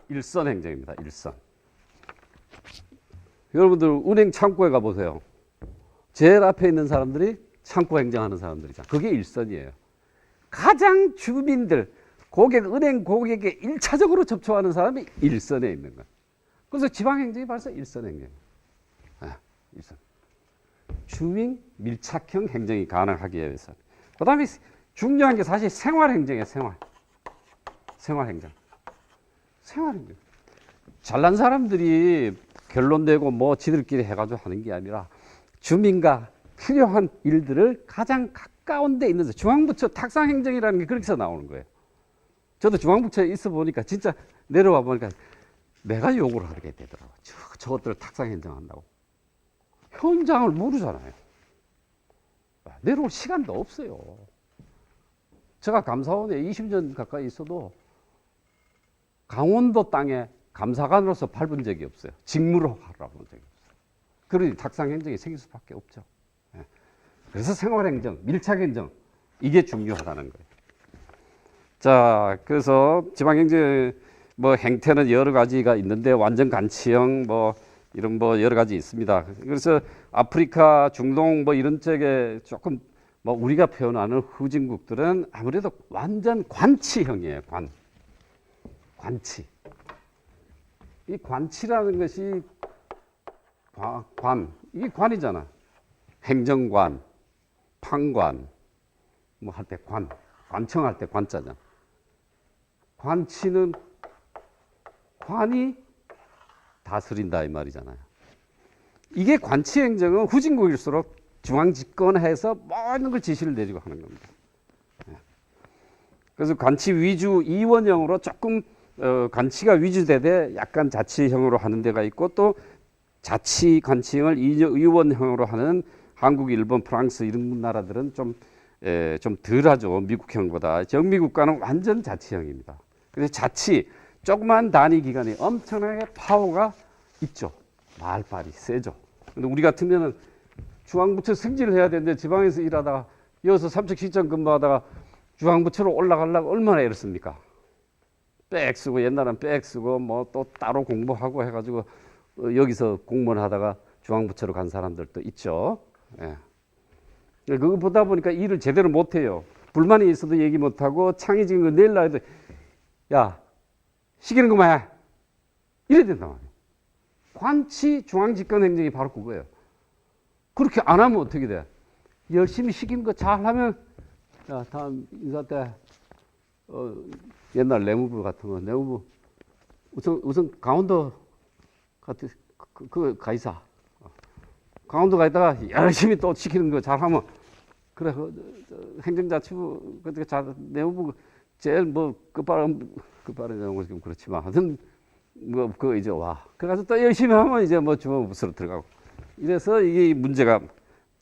일선 행정입니다. 일선. 여러분들 은행 창구에 가보세요. 제일 앞에 있는 사람들이 창구 행정하는 사람들이잖아요. 그게 일선이에요. 가장 주민들, 은행 고객에 1차적으로 접촉하는 사람이 일선에 있는 거예요. 그래서 지방행정이 벌써 일선 행정이에요. 일선. 주민 밀착형 행정이 가능하기 위해서. 그 다음에 중요한 게 사실 생활행정이에요. 생활행정. 잘난 사람들이 결론 내고 뭐 지들끼리 해가지고 하는 게 아니라 주민과 필요한 일들을 가장 가까운 데 있는 중앙부처 탁상행정이라는 게 그렇게 해서 나오는 거예요. 저도 중앙부처에 있어 보니까 진짜 내려와 보니까 내가 욕을 하게 되더라고요. 저것들 탁상행정한다고. 현장을 모르잖아요. 내려올 시간도 없어요. 제가 감사원에 20년 가까이 있어도 강원도 땅에 감사관으로서 밟은 적이 없어요. 직무로 하라고 본 적이 없어요. 그러니 탁상행정이 생길 수밖에 없죠. 그래서 생활행정, 밀착행정 이게 중요하다는 거예요. 자, 그래서 지방행정 뭐 행태는 여러 가지가 있는데 완전 간치형 뭐 이런 뭐 여러 가지 있습니다. 그래서 아프리카, 중동 뭐 이런 쪽에 조금 뭐 우리가 표현하는 후진국들은 아무래도 완전 관치형이에요. 관치. 이 관치라는 것이 이게 관이잖아. 행정관, 판관, 뭐 할 때 관청할 때 관자잖아. 관치는 관이 다스린다 이 말이잖아요. 이게 관치 행정은 후진국일수록 중앙 집권해서 모든 걸 지시를 내리고 하는 겁니다. 그래서 관치 위주 이원형으로 조금 관치가 위주되되 약간 자치형으로 하는 데가 있고 또 자치 관치형을 이원형으로 하는 한국, 일본, 프랑스 이런 나라들은 좀 덜하죠. 미국형보다. 정미국가는 완전 자치형입니다. 그래서 자치 조그만 단위 기관이 엄청나게 파워가 있죠. 말빨이 세죠. 근데 우리 같으면은 중앙부처 승진을 해야 되는데 지방에서 일하다가 여기서 삼척시청 근무하다가 중앙부처로 올라가려고 얼마나 애를 씁니까? 빽 쓰고 옛날엔 빽 쓰고 뭐 또 따로 공부하고 해가지고 여기서 공무원 하다가 중앙부처로 간 사람들도 있죠. 예. 그거 보다 보니까 일을 제대로 못해요. 불만이 있어도 얘기 못하고 창의적인 거 내려고 해도 야 시키는 것만 해. 이래야 된단 말이에요. 관치 중앙집권 행정이 바로 그거예요. 그렇게 안 하면 어떻게 돼? 열심히 시킨 거 잘하면, 자, 다음 인사 때, 옛날 내무부 같은 거, 내무부, 우선 강원도 가 있어. 강원도 가 있다가 열심히 또 시키는 거 잘하면, 그래, 행정자치부, 내무부, 제일 뭐, 끝발이라는 건 좀 그렇지만, 하여튼, 뭐, 그거 이제 와. 그래서 또 열심히 하면 이제 뭐 주무부서로 들어가고. 이래서 이게 문제가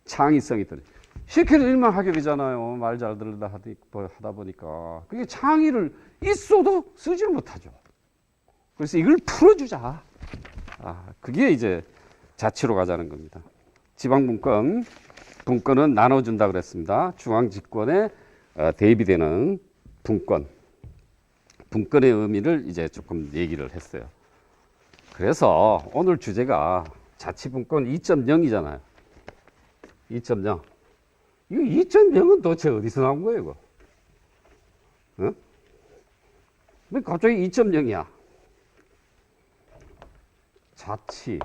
창의성이 들어요. 시키는 일만 하게 되잖아요. 말 잘 들으다 하다 보니까. 그게 창의를 있어도 쓰지를 못하죠. 그래서 이걸 풀어주자. 그게 이제 자치로 가자는 겁니다. 지방분권, 분권은 나눠준다 그랬습니다. 중앙집권에 대비되는 분권. 분권의 의미를 이제 조금 얘기를 했어요. 그래서 오늘 주제가 자치분권 2.0이잖아요. 2.0. 이거 2.0은 도대체 어디서 나온 거예요, 이거? 어? 왜 갑자기 2.0이야? 자치.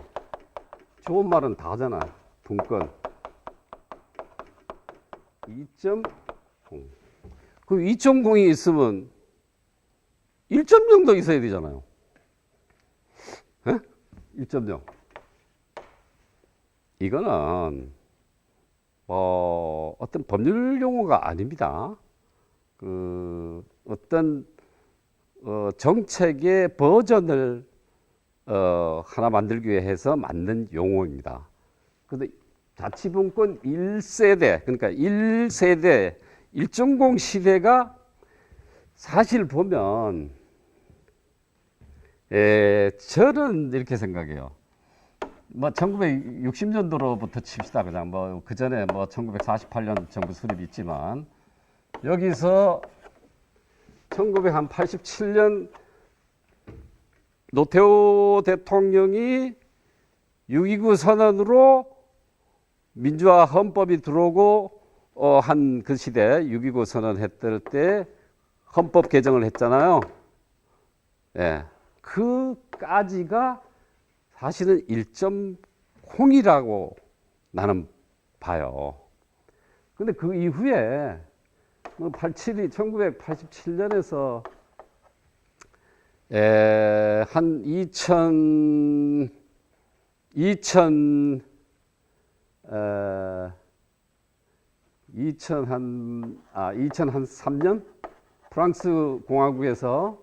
좋은 말은 다 하잖아. 분권. 2.0. 그 2.0이 있으면 1.0도 있어야 되잖아요. 1.0. 이거는 어떤 법률 용어가 아닙니다. 어떤 정책의 버전을 하나 만들기 위해서 만든 용어입니다. 그런데 자치분권 1세대, 그러니까 1세대 1.0 시대가 사실 보면 저는 이렇게 생각해요. 뭐 1960년도로부터 칩시다. 그냥 뭐 그 전에 뭐 1948년 정부 수립이 있지만 여기서 1987년 노태우 대통령이 6.29 선언으로 민주화 헌법이 들어오고 한 그 시대 6.29 선언했을 때 헌법 개정을 했잖아요. 예. 그까지가 사실은 1.0이라고 나는 봐요. 근데 그 이후에 뭐 1987년에서 한 2003년 프랑스 공화국에서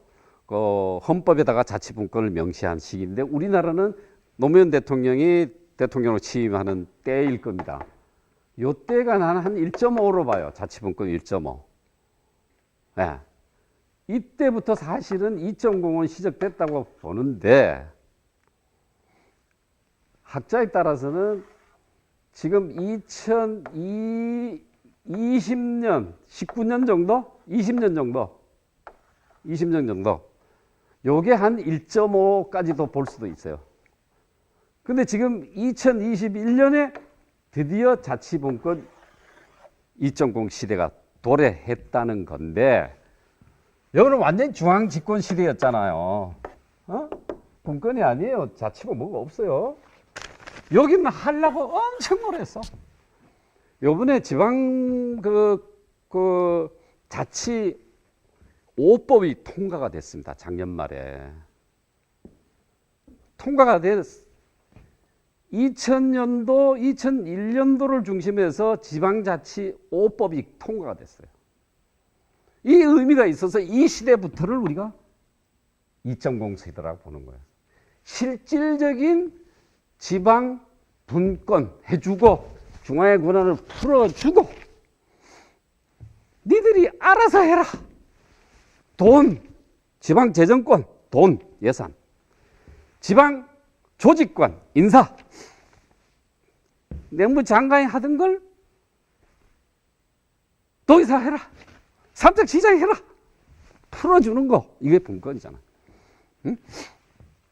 헌법에다가 자치분권을 명시한 시기인데 우리나라는 노무현 대통령이 대통령으로 취임하는 때일 겁니다. 요때가 나는 한 1.5로 봐요. 자치분권 1.5. 네. 이때부터 사실은 2.0은 시작됐다고 보는데 학자에 따라서는 지금 2020년, 19년 정도? 20년 정도. 요게 한 1.5까지도 볼 수도 있어요. 근데 지금 2021년에 드디어 자치분권 2.0 시대가 도래했다는 건데 여기는 완전히 중앙집권 시대였잖아요. 분권이 아니에요. 자치고 뭐가 없어요. 여기는 하려고 엄청 노력했어. 요번에 지방 자치 5법이 통과가 됐습니다. 작년 말에. 통과가 됐 2000년도, 2001년도를 중심해서 지방자치 5법이 통과가 됐어요. 이 의미가 있어서 이 시대부터를 우리가 2.0 세대라고 보는 거예요. 실질적인 지방 분권 해주고 중앙의 권한을 풀어주고 니들이 알아서 해라. 돈, 지방 재정권, 돈, 예산, 지방 조직권, 인사, 내무장관이 하던 걸 도의사 해라. 삼척시장 해라. 풀어주는 거. 이게 분권이잖아. 응?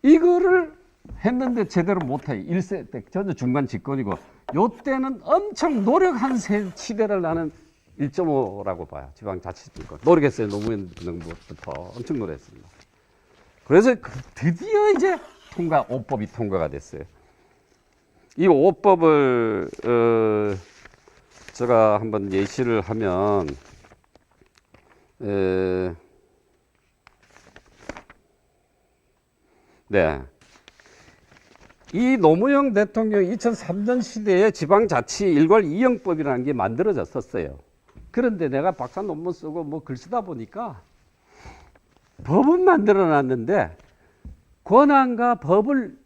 이거를 했는데 제대로 못해. 1세 때 전혀 중간 집권이고 요때는 엄청 노력한 시대를 나는 1.5라고 봐요. 지방자치분권. 노력했어요. 노무현 정부부터 엄청 노력했습니다. 그래서 드디어 이제 5법이 통과가 됐어요. 이 5법을 제가 한번 예시를 하면 네. 이 노무현 대통령 2003년 시대에 지방자치 일괄 이행법이라는 게 만들어졌었어요. 그런데 내가 박사 논문 쓰고 뭐 글 쓰다 보니까 법은 만들어 놨는데 권한과 법을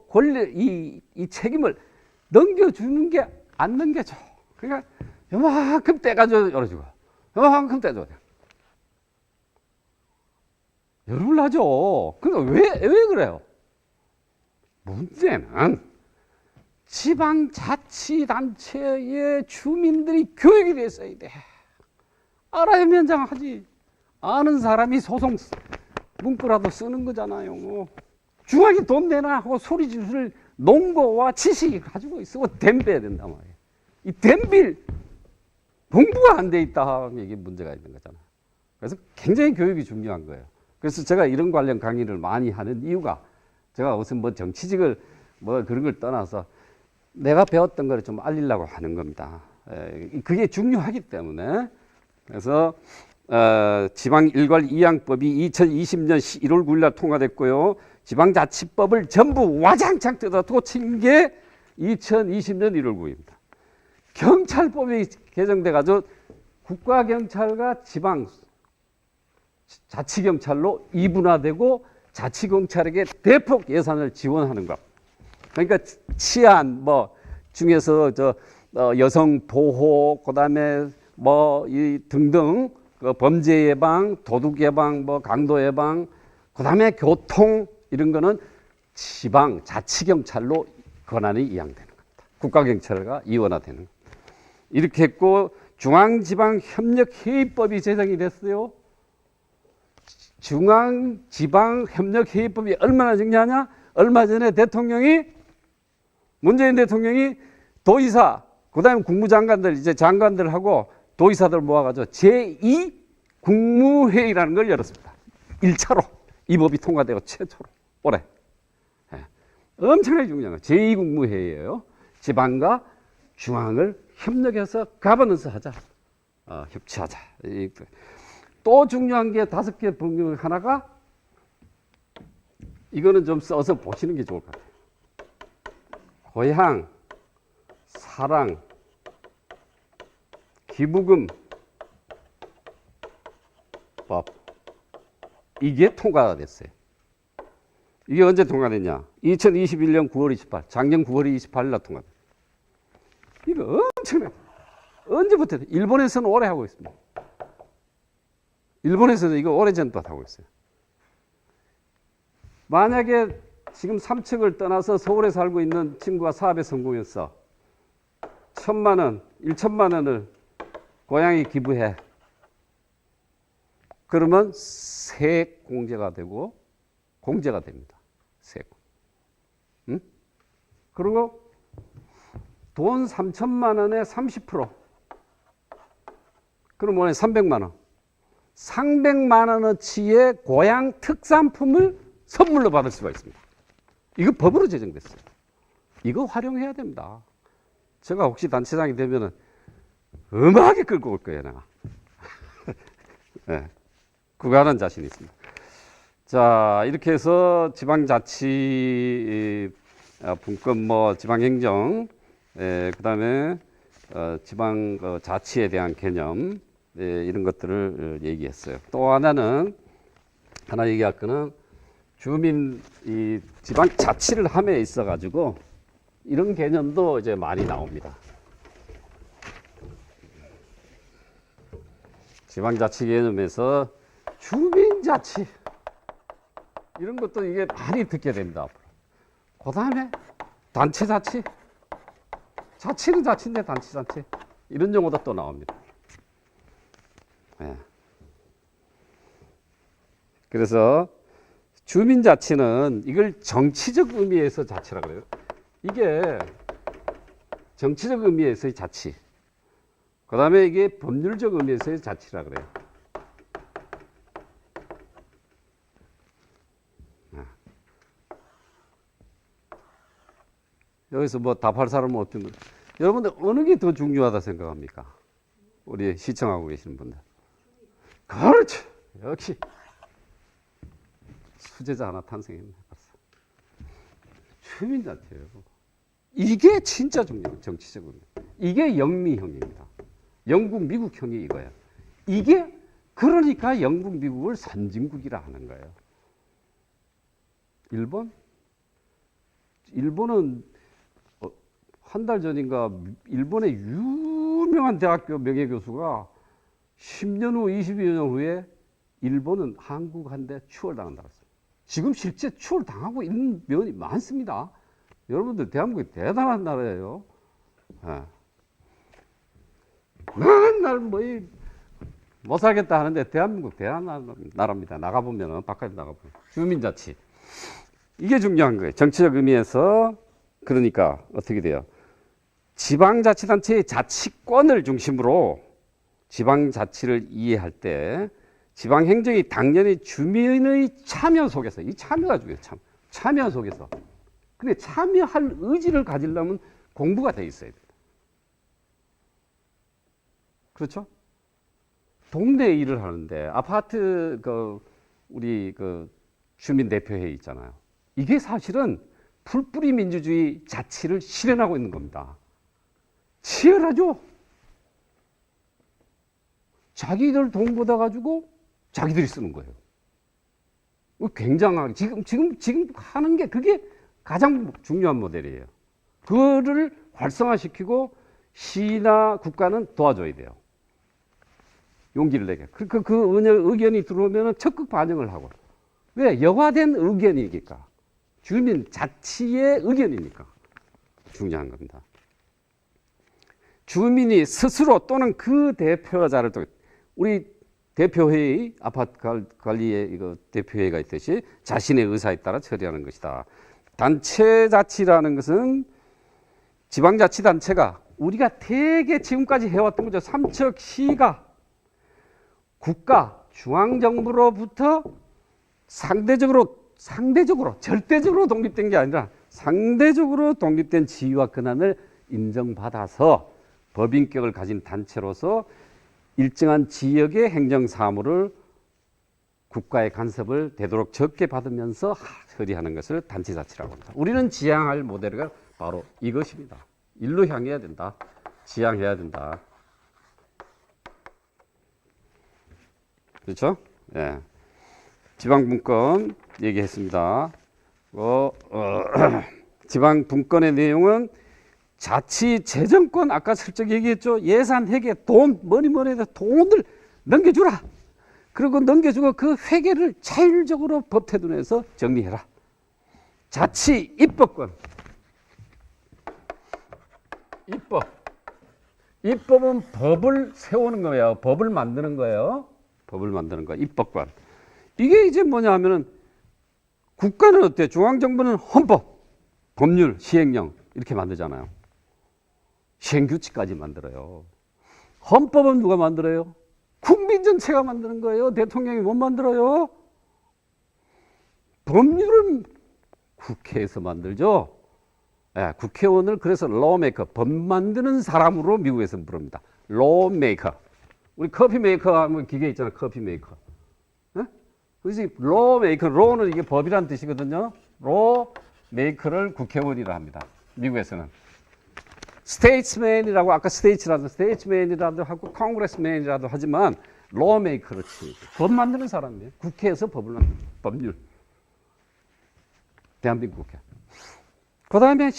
권리 이 책임을 넘겨주는 게 안 넘겨져. 그러니까 요만큼 떼가지고 열어주고 요만큼 떼줘. 열을 나죠. 그러니까 왜 그래요? 문제는 지방자치단체의 주민들이 교육이 됐어야 돼. 알아야 면장하지. 아는 사람이 소송 문구라도 쓰는 거잖아요. 중앙이 돈 내나 하고 소리 지를 농고와 지식이 가지고 있어. 댐벼야 된단 말이에요. 이 댐빌 공부가 안 돼 있다 하면 이게 문제가 있는 거잖아요. 그래서 굉장히 교육이 중요한 거예요. 그래서 제가 이런 관련 강의를 많이 하는 이유가 제가 무슨 뭐 정치직을 뭐 그런 걸 떠나서 내가 배웠던 걸 좀 알리려고 하는 겁니다. 그게 중요하기 때문에. 그래서 지방 일괄 이양법이 2020년 1월 9일 날 통과됐고요. 지방자치법을 전부 와장창 뜯어 고친 게 2020년 1월 9일입니다. 경찰법이 개정돼 가지고 국가경찰과 지방 자치경찰로 이분화되고 자치경찰에게 대폭 예산을 지원하는 것. 그러니까 치안 뭐 중에서 여성 보호 그다음에 뭐 이 등등 그 범죄 예방, 도둑 예방, 뭐 강도 예방, 그다음에 교통 이런 거는 지방 자치경찰로 권한이 이양되는 겁니다. 국가경찰과 이원화되는 겁니다. 이렇게 했고 중앙지방협력회의법이 제정이 됐어요. 중앙지방협력회의법이 얼마나 중요하냐? 얼마 전에 문재인 대통령이 도의사, 그 다음에 국무장관들, 이제 장관들하고 도의사들 모아가지고 제2 국무회의라는 걸 열었습니다. 1차로 이 법이 통과되고 최초로 올해. 엄청나게 중요한 거예요. 제2 국무회의예요. 지방과 중앙을 협력해서 가버넌스 하자. 협치하자. 또 중요한 게 5개 법률 하나가 이거는 좀 써서 보시는 게 좋을 것 같아요. 고향, 사랑, 기부금 법 이게 통과가 됐어요. 이게 언제 통과됐냐? 2021년 9월 28일, 작년 9월 28일 날 통과됐어요. 이거 엄청나요. 언제부터? 일본에서는 오래 하고 있습니다. 일본에서는 이거 오래전부터 하고 있어요. 만약에 지금 삼척을 떠나서 서울에 살고 있는 친구가 사업에 성공했어. 1,000만 원, 1천만 원을 고향에 기부해. 그러면 세액 공제가 되고 공제가 됩니다. 세액. 응? 그리고 돈 3천만 원에 30%. 그럼 원래 300만 원. 300만 원어치의 고향 특산품을 선물로 받을 수가 있습니다. 이거 법으로 제정됐어요. 이거 활용해야 됩니다. 제가 혹시 단체장이 되면은 음하게 끌고 올 거예요, 내가. 네, 그거는 자신 있습니다. 자, 이렇게 해서 지방자치 분권, 뭐 지방행정, 그다음에 지방 자치에 대한 개념, 이런 것들을 얘기했어요. 또 하나는 하나 얘기할 거는 주민 이 지방 자치를 함에 있어 가지고 이런 개념도 이제 많이 나옵니다. 지방 자치 개념에서 주민 자치 이런 것도 이게 많이 듣게 됩니다. 앞으로. 그다음에 단체 자치, 자치는 자치인데 단체 자치 이런 용어도 또 나옵니다. 네. 그래서 주민자치는 이걸 정치적 의미에서 자치라고 그래요. 이게 정치적 의미에서의 자치. 그 다음에 이게 법률적 의미에서의 자치라고 그래요. 여기서 뭐 답할 사람은 어떤 거? 여러분들 어느 게 더 중요하다 생각합니까? 우리 시청하고 계시는 분들. 그렇죠. 역시 수제자 하나 탄생했네. 주민자치예요. 이게 진짜 중요해요. 정치적으로. 이게 영미형입니다. 영국, 미국형이 이거야. 이게 그러니까 영국, 미국을 선진국이라 하는 거예요. 일본은 한 달 전인가 일본의 유명한 대학교 명예교수가 10년 후, 20여 년 후에 일본은 한국한테 추월당한다고 했어요. 지금 실제 추월당하고 있는 면이 많습니다. 여러분들 대한민국이 대단한 나라예요. 네. 맨날 못 살겠다 하는데 대한민국 대단한 나라입니다. 나가보면 바깥에 나가보면 주민자치 이게 중요한 거예요. 정치적 의미에서 그러니까 어떻게 돼요? 지방자치단체의 자치권을 중심으로 지방자치를 이해할 때 지방행정이 당연히 주민의 참여 속에서 이 참여가 중요해요. 참여 속에서 근데 참여할 의지를 가지려면 공부가 돼 있어야 돼요. 그렇죠? 동네 일을 하는데 아파트 우리 주민대표회의 있잖아요. 이게 사실은 풀뿌리 민주주의 자치를 실현하고 있는 겁니다. 치열하죠? 자기들 돈 걷어가지고 자기들이 쓰는 거예요. 굉장하게 지금 하는 게 그게 가장 중요한 모델이에요. 그거를 활성화시키고 시나 국가는 도와줘야 돼요. 용기를 내게. 그 의견이 들어오면 적극 반영을 하고. 왜? 여과된 의견이니까. 주민 자치의 의견이니까. 중요한 겁니다. 주민이 스스로 또는 그 대표자를 또 우리 대표회의, 아파트 관리의 대표회의가 있듯이 자신의 의사에 따라 처리하는 것이다. 단체자치라는 것은 지방자치단체가 우리가 되게 지금까지 해왔던 거죠. 삼척시가 국가, 중앙정부로부터 상대적으로 절대적으로 독립된 게 아니라 상대적으로 독립된 지위와 권한을 인정받아서 법인격을 가진 단체로서 일정한 지역의 행정사무를 국가의 간섭을 되도록 적게 받으면서 처리하는 것을 단체자치라고 합니다. 우리는 지향할 모델이 바로 이것입니다. 일로 향해야 된다. 지향해야 된다. 그렇죠? 예. 지방분권 얘기했습니다. 지방분권의 내용은 자치재정권 아까 슬쩍 얘기했죠. 예산 회계 돈 뭐니 해도 돈을 넘겨주라. 그리고 넘겨주고 그 회계를 자율적으로 법태도 내서 정리해라. 자치 입법권. 입법은 법을 세우는 거예요. 법을 만드는 거예요. 법을 만드는 거. 입법권. 이게 이제 뭐냐 하면은 국가는 어때? 중앙정부는 헌법, 법률, 시행령 이렇게 만들잖아요. 시행규칙까지 만들어요. 헌법은 누가 만들어요? 국민 전체가 만드는 거예요. 대통령이 못 만들어요. 법률은 국회에서 만들죠. 네, 국회의원을 그래서 lawmaker, 법 만드는 사람으로 미국에서 부릅니다. lawmaker. 우리 커피 메이커 하면 기계 있잖아요. 커피 메이커. 네? 그래서 lawmaker, law는 이게 법이라는 뜻이거든요. lawmaker를 국회의원이라 합니다. 미국에서는. statesman이라고 아까 statesman이라도 하고 congressman이라도 하지만 lawmaker로 치죠. 법 만드는 사람이에요. 국회에서 법을 만드는 법률. 대한민국 국회. 그 다음에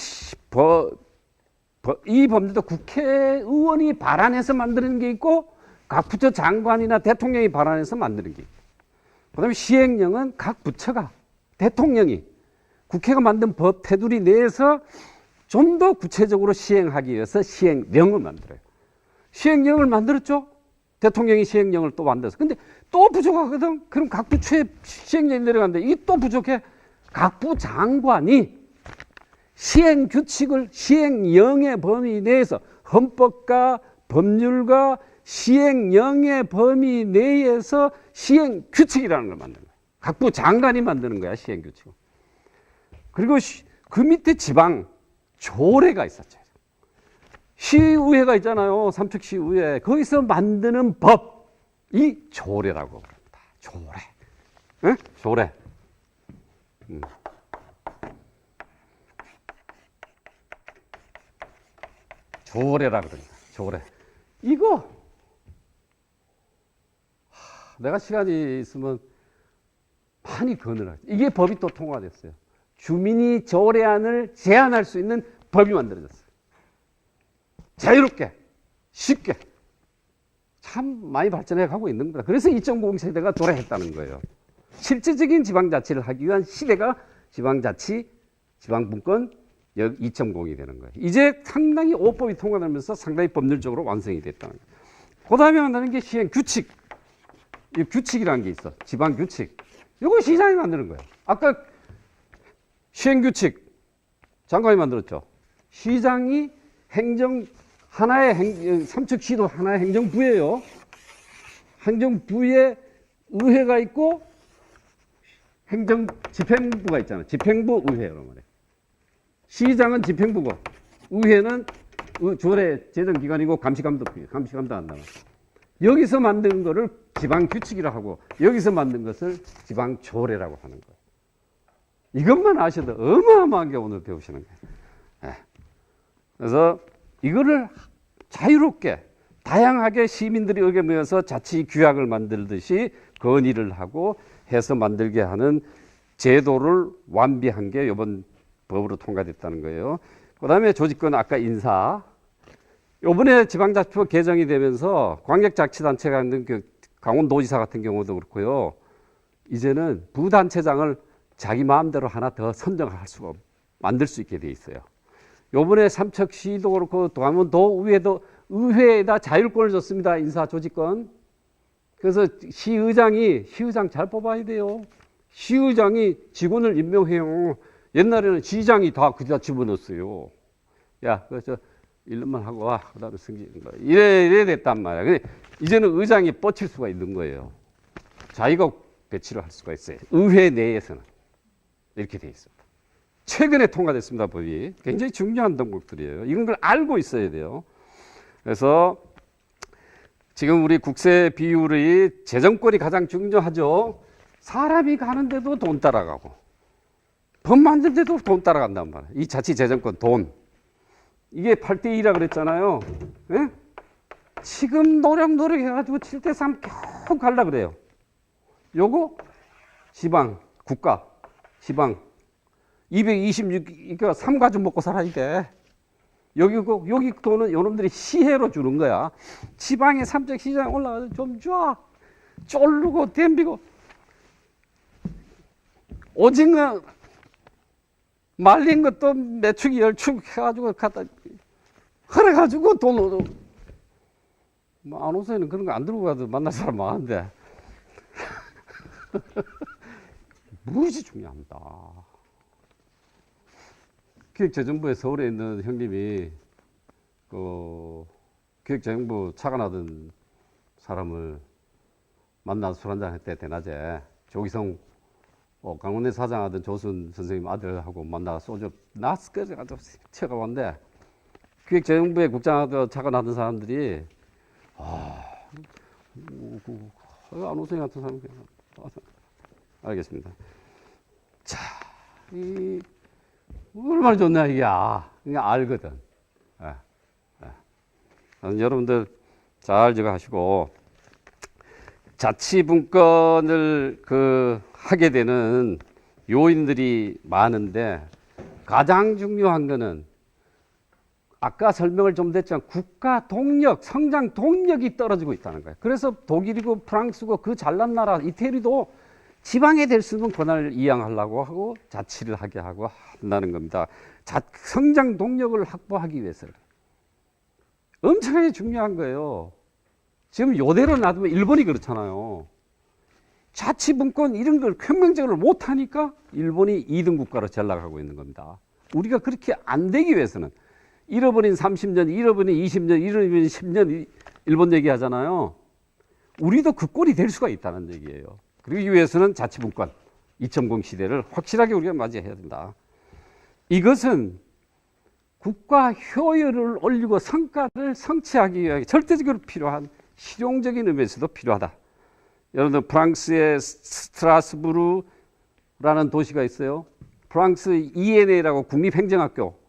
이 법률도 국회의원이 발안해서 만드는 게 있고 각 부처 장관이나 대통령이 발안해서 만드는 게 있고 그 다음에 시행령은 각 부처가 대통령이 국회가 만든 법 테두리 내에서 좀 더 구체적으로 시행하기 위해서 시행령을 만들어요. 시행령을 만들었죠. 대통령이 시행령을 또 만들어서. 근데 또 부족하거든. 그럼 각 부처에 시행령이 내려가는데 이게 또 부족해. 각 부 장관이 시행규칙을 시행령의 범위 내에서 헌법과 법률과 시행령의 범위 내에서 시행규칙이라는 걸 만드는 거야. 각 부 장관이 만드는 거야. 시행규칙을. 그리고 그 밑에 지방 조례가 있었죠. 시의회가 있잖아요. 삼척시의회. 거기서 만드는 법이 조례라고 합니다. 조례. 응? 조례. 조례라 그럽니다. 조례. 이거 내가 시간이 있으면 많이 건의를 하죠. 이게 법이 또 통과됐어요. 주민이 조례안을 제안할 수 있는 법이 만들어졌어요. 자유롭게, 쉽게. 참 많이 발전해 가고 있는 겁니다. 그래서 2.0 세대가 도래했다는 거예요. 실질적인 지방자치를 하기 위한 시대가 지방자치, 지방분권 2.0이 되는 거예요. 이제 상당히 5법이 통과되면서 상당히 법률적으로 완성이 됐다는 거예요. 그 다음에 만드는 게 시행규칙. 이 규칙이라는 게 있어. 지방규칙. 이거 시장이 만드는 거예요. 아까 시행규칙 장관이 만들었죠. 시장이 삼척시도 하나의 행정부예요. 행정부에 의회가 있고 집행부가 있잖아요. 집행부 의회라고 말해요. 시장은 집행부고 의회는 조례 제정기관이고 감시감도 한다. 여기서 만든 거를 지방규칙이라고 하고 여기서 만든 것을 지방조례라고 하는 거예요. 이것만 아셔도 어마어마한 게 오늘 배우시는 거예요. 네. 그래서 이거를 자유롭게 다양하게 시민들이 의견 모여서 자치 규약을 만들듯이 건의를 하고 해서 만들게 하는 제도를 완비한 게 이번 법으로 통과됐다는 거예요. 그 다음에 조직권 아까 인사. 이번에 지방자치법 개정이 되면서 광역자치단체가 있는 그 강원도지사 같은 경우도 그렇고요. 이제는 부단체장을 자기 마음대로 하나 더 선정할 수가 만들 수 있게 돼 있어요. 요번에 삼척시도 그렇고 강원도 의회에다 자율권을 줬습니다. 인사 조직권. 그래서 시의장 잘 뽑아야 돼요. 시의장이 직원을 임명해요. 옛날에는 시장이 다 그다 집어넣었어요. 야, 그래서 1년만 하고 와. 그 다음에 승진인 거야. 이래 됐단 말이야. 근데 이제는 의장이 뻗칠 수가 있는 거예요. 자기가 배치를 할 수가 있어요. 의회 내에서는. 이렇게 돼 있습니다. 최근에 통과됐습니다. 법이. 굉장히 중요한 덕목들이에요. 이런 걸 알고 있어야 돼요. 그래서 지금 우리 국세 비율이 재정권이 가장 중요하죠. 사람이 가는데도 돈 따라가고 법 만드는데도 돈 따라간단 말이에요. 이 자치 재정권 돈. 이게 8대2라 그랬잖아요. 예? 지금 노력해가지고 7대3 겨우 갈라 그래요. 요거 지방, 국가, 지방 226, 그러니까 3가족 먹고 살아야 돼. 여기 돈은 여러분들이 시혜로 주는 거야. 지방에 삼척시장 올라가서 좀 줘. 쫄르고 댐비고. 오징어 말린 것도 매축이 10축 해가지고 갖다 흐려가지고 돈 얻어. 뭐 안호선에는 그런 거 안 들고 가도 만날 사람 많은데. 무지 중요합니다. 기획재정부에 서울에 있는 형님이 그 기획재정부 차관하던 사람을 만나서 술 한잔 했대. 대낮에 조기성 강원대 사장하던 조순 선생님 아들하고 만나서 소주 낯스꺼져가지고 튀어가 왔는데 기획재정부에 국장하던 차관하던 사람들이 안호선이 같은 사람 알겠습니다. 자, 얼마나 좋나 이게 그냥 알거든. 여러분들 잘 하시고 자치분권을 하게 되는 요인들이 많은데 가장 중요한 거는 아까 설명을 좀 됐지만 국가 동력, 성장 동력이 떨어지고 있다는 거예요. 그래서 독일이고 프랑스고 그 잘난 나라 이태리도 지방에 될 수 있는 권한을 이양하려고 하고 자치를 하게 하고 한다는 겁니다. 성장 동력을 확보하기 위해서는 엄청나게 중요한 거예요. 지금 이대로 놔두면 일본이 그렇잖아요. 자치분권 이런 걸 혁명적으로 못하니까 일본이 2등 국가로 전락하고 있는 겁니다. 우리가 그렇게 안 되기 위해서는 잃어버린 30년, 잃어버린 20년, 잃어버린 10년 일본 얘기하잖아요. 우리도 그 꼴이 될 수가 있다는 얘기예요. 그러기 위해서는 자치분권 2.0 시대를 확실하게 우리가 맞이해야 된다. 이것은 국가 효율을 올리고 성과를 성취하기 위해 절대적으로 필요한 실용적인 의미에서도 필요하다. 여러분들 프랑스의 스트라스부르라는 도시가 있어요. 프랑스 ENA라고 국립행정학교.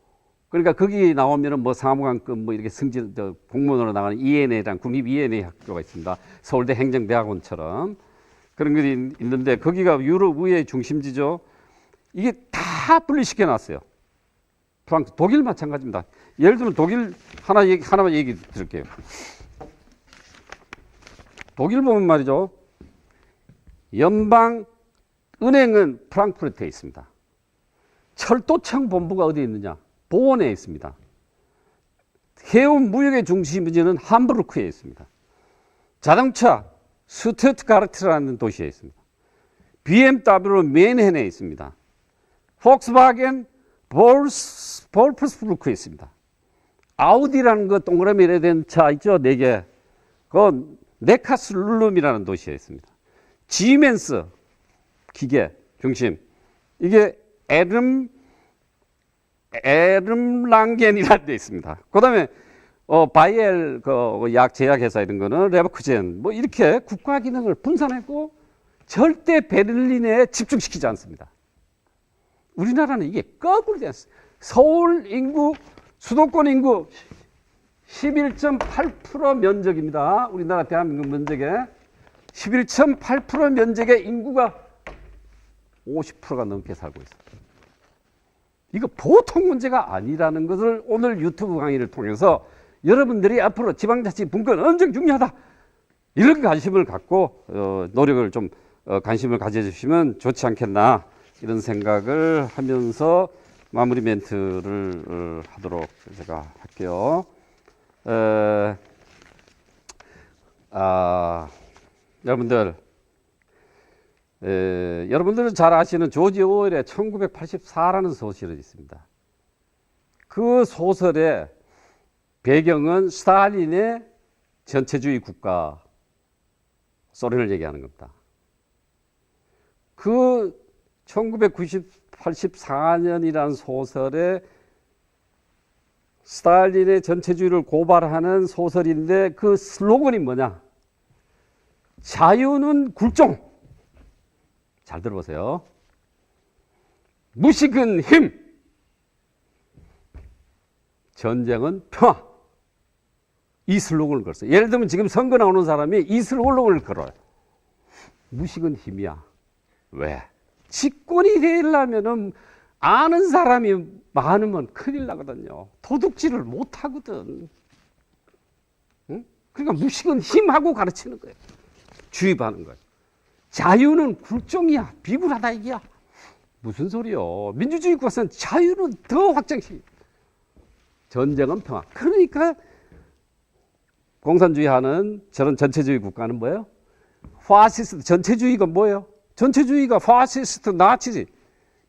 그러니까 거기 나오면은 뭐 사무관급 뭐 이렇게 승진 공무원으로 나가는 ENA라는 국립 ENA 학교가 있습니다. 서울대 행정대학원처럼 그런 게 있는데 거기가 유럽 의회의 중심지죠. 이게 다 분리시켜 놨어요. 프랑스, 독일 마찬가지입니다. 예를 들면 독일 하나만 얘기 드릴게요. 독일 보면 말이죠. 연방 은행은 프랑크푸르트에 있습니다. 철도청 본부가 어디에 있느냐? 보온에 있습니다. 해운 무역의 중심지는 함부르크에 있습니다. 자동차 스투트가르트라는 도시에 있습니다. BMW 맨헨에 있습니다. 폭스바겐 볼프스부르크에 있습니다. 아우디라는 거 동그라미 이래 된 차 있죠? 4개. 그건 네카슬룸이라는 도시에 있습니다. 지멘스 기계 중심 이게 에름랑겐이라는 데 있습니다. 그다음에 바이엘 그 약 제약 회사 이런 거는 레버쿠젠 뭐 이렇게 국가 기능을 분산했고 절대 베를린에 집중시키지 않습니다. 우리나라는 이게 거꾸로 됐어요. 서울 인구 수도권 인구 11.8% 면적입니다. 우리나라 대한민국 면적의 11.8% 면적의 인구가 50%가 넘게 살고 있어요. 이거 보통 문제가 아니라는 것을 오늘 유튜브 강의를 통해서 여러분들이 앞으로 지방자치 분권 엄청 중요하다. 이런 관심을 갖고 노력을 좀 관심을 가져주시면 좋지 않겠나 이런 생각을 하면서 마무리 멘트를 하도록 제가 할게요. 여러분들은 잘 아시는 조지 오웰의 1984라는 소설이 있습니다. 그 소설의 배경은 스탈린의 전체주의 국가 소련을 얘기하는 겁니다. 그 1984년이라는 소설에 스탈린의 전체주의를 고발하는 소설인데 그 슬로건이 뭐냐? 자유는 굴종. 잘 들어보세요. 무식은 힘. 전쟁은 평화. 이 슬로건을 걸었어요. 예를 들면 지금 선거 나오는 사람이 이 슬로건을 걸어요. 무식은 힘이야. 왜? 집권이 되려면은 아는 사람이 많으면 큰일 나거든요. 도둑질을 못 하거든. 응? 그러니까 무식은 힘하고 가르치는 거예요. 주입하는 거예요. 자유는 굴종이야. 비굴하다 이게야. 무슨 소리요? 민주주의 국가에서는 자유는 더 확장시. 전쟁은 평화. 그러니까 공산주의하는 저런 전체주의 국가는 뭐예요? 파시스트 전체주의가 뭐예요? 전체주의가 파시스트, 나치,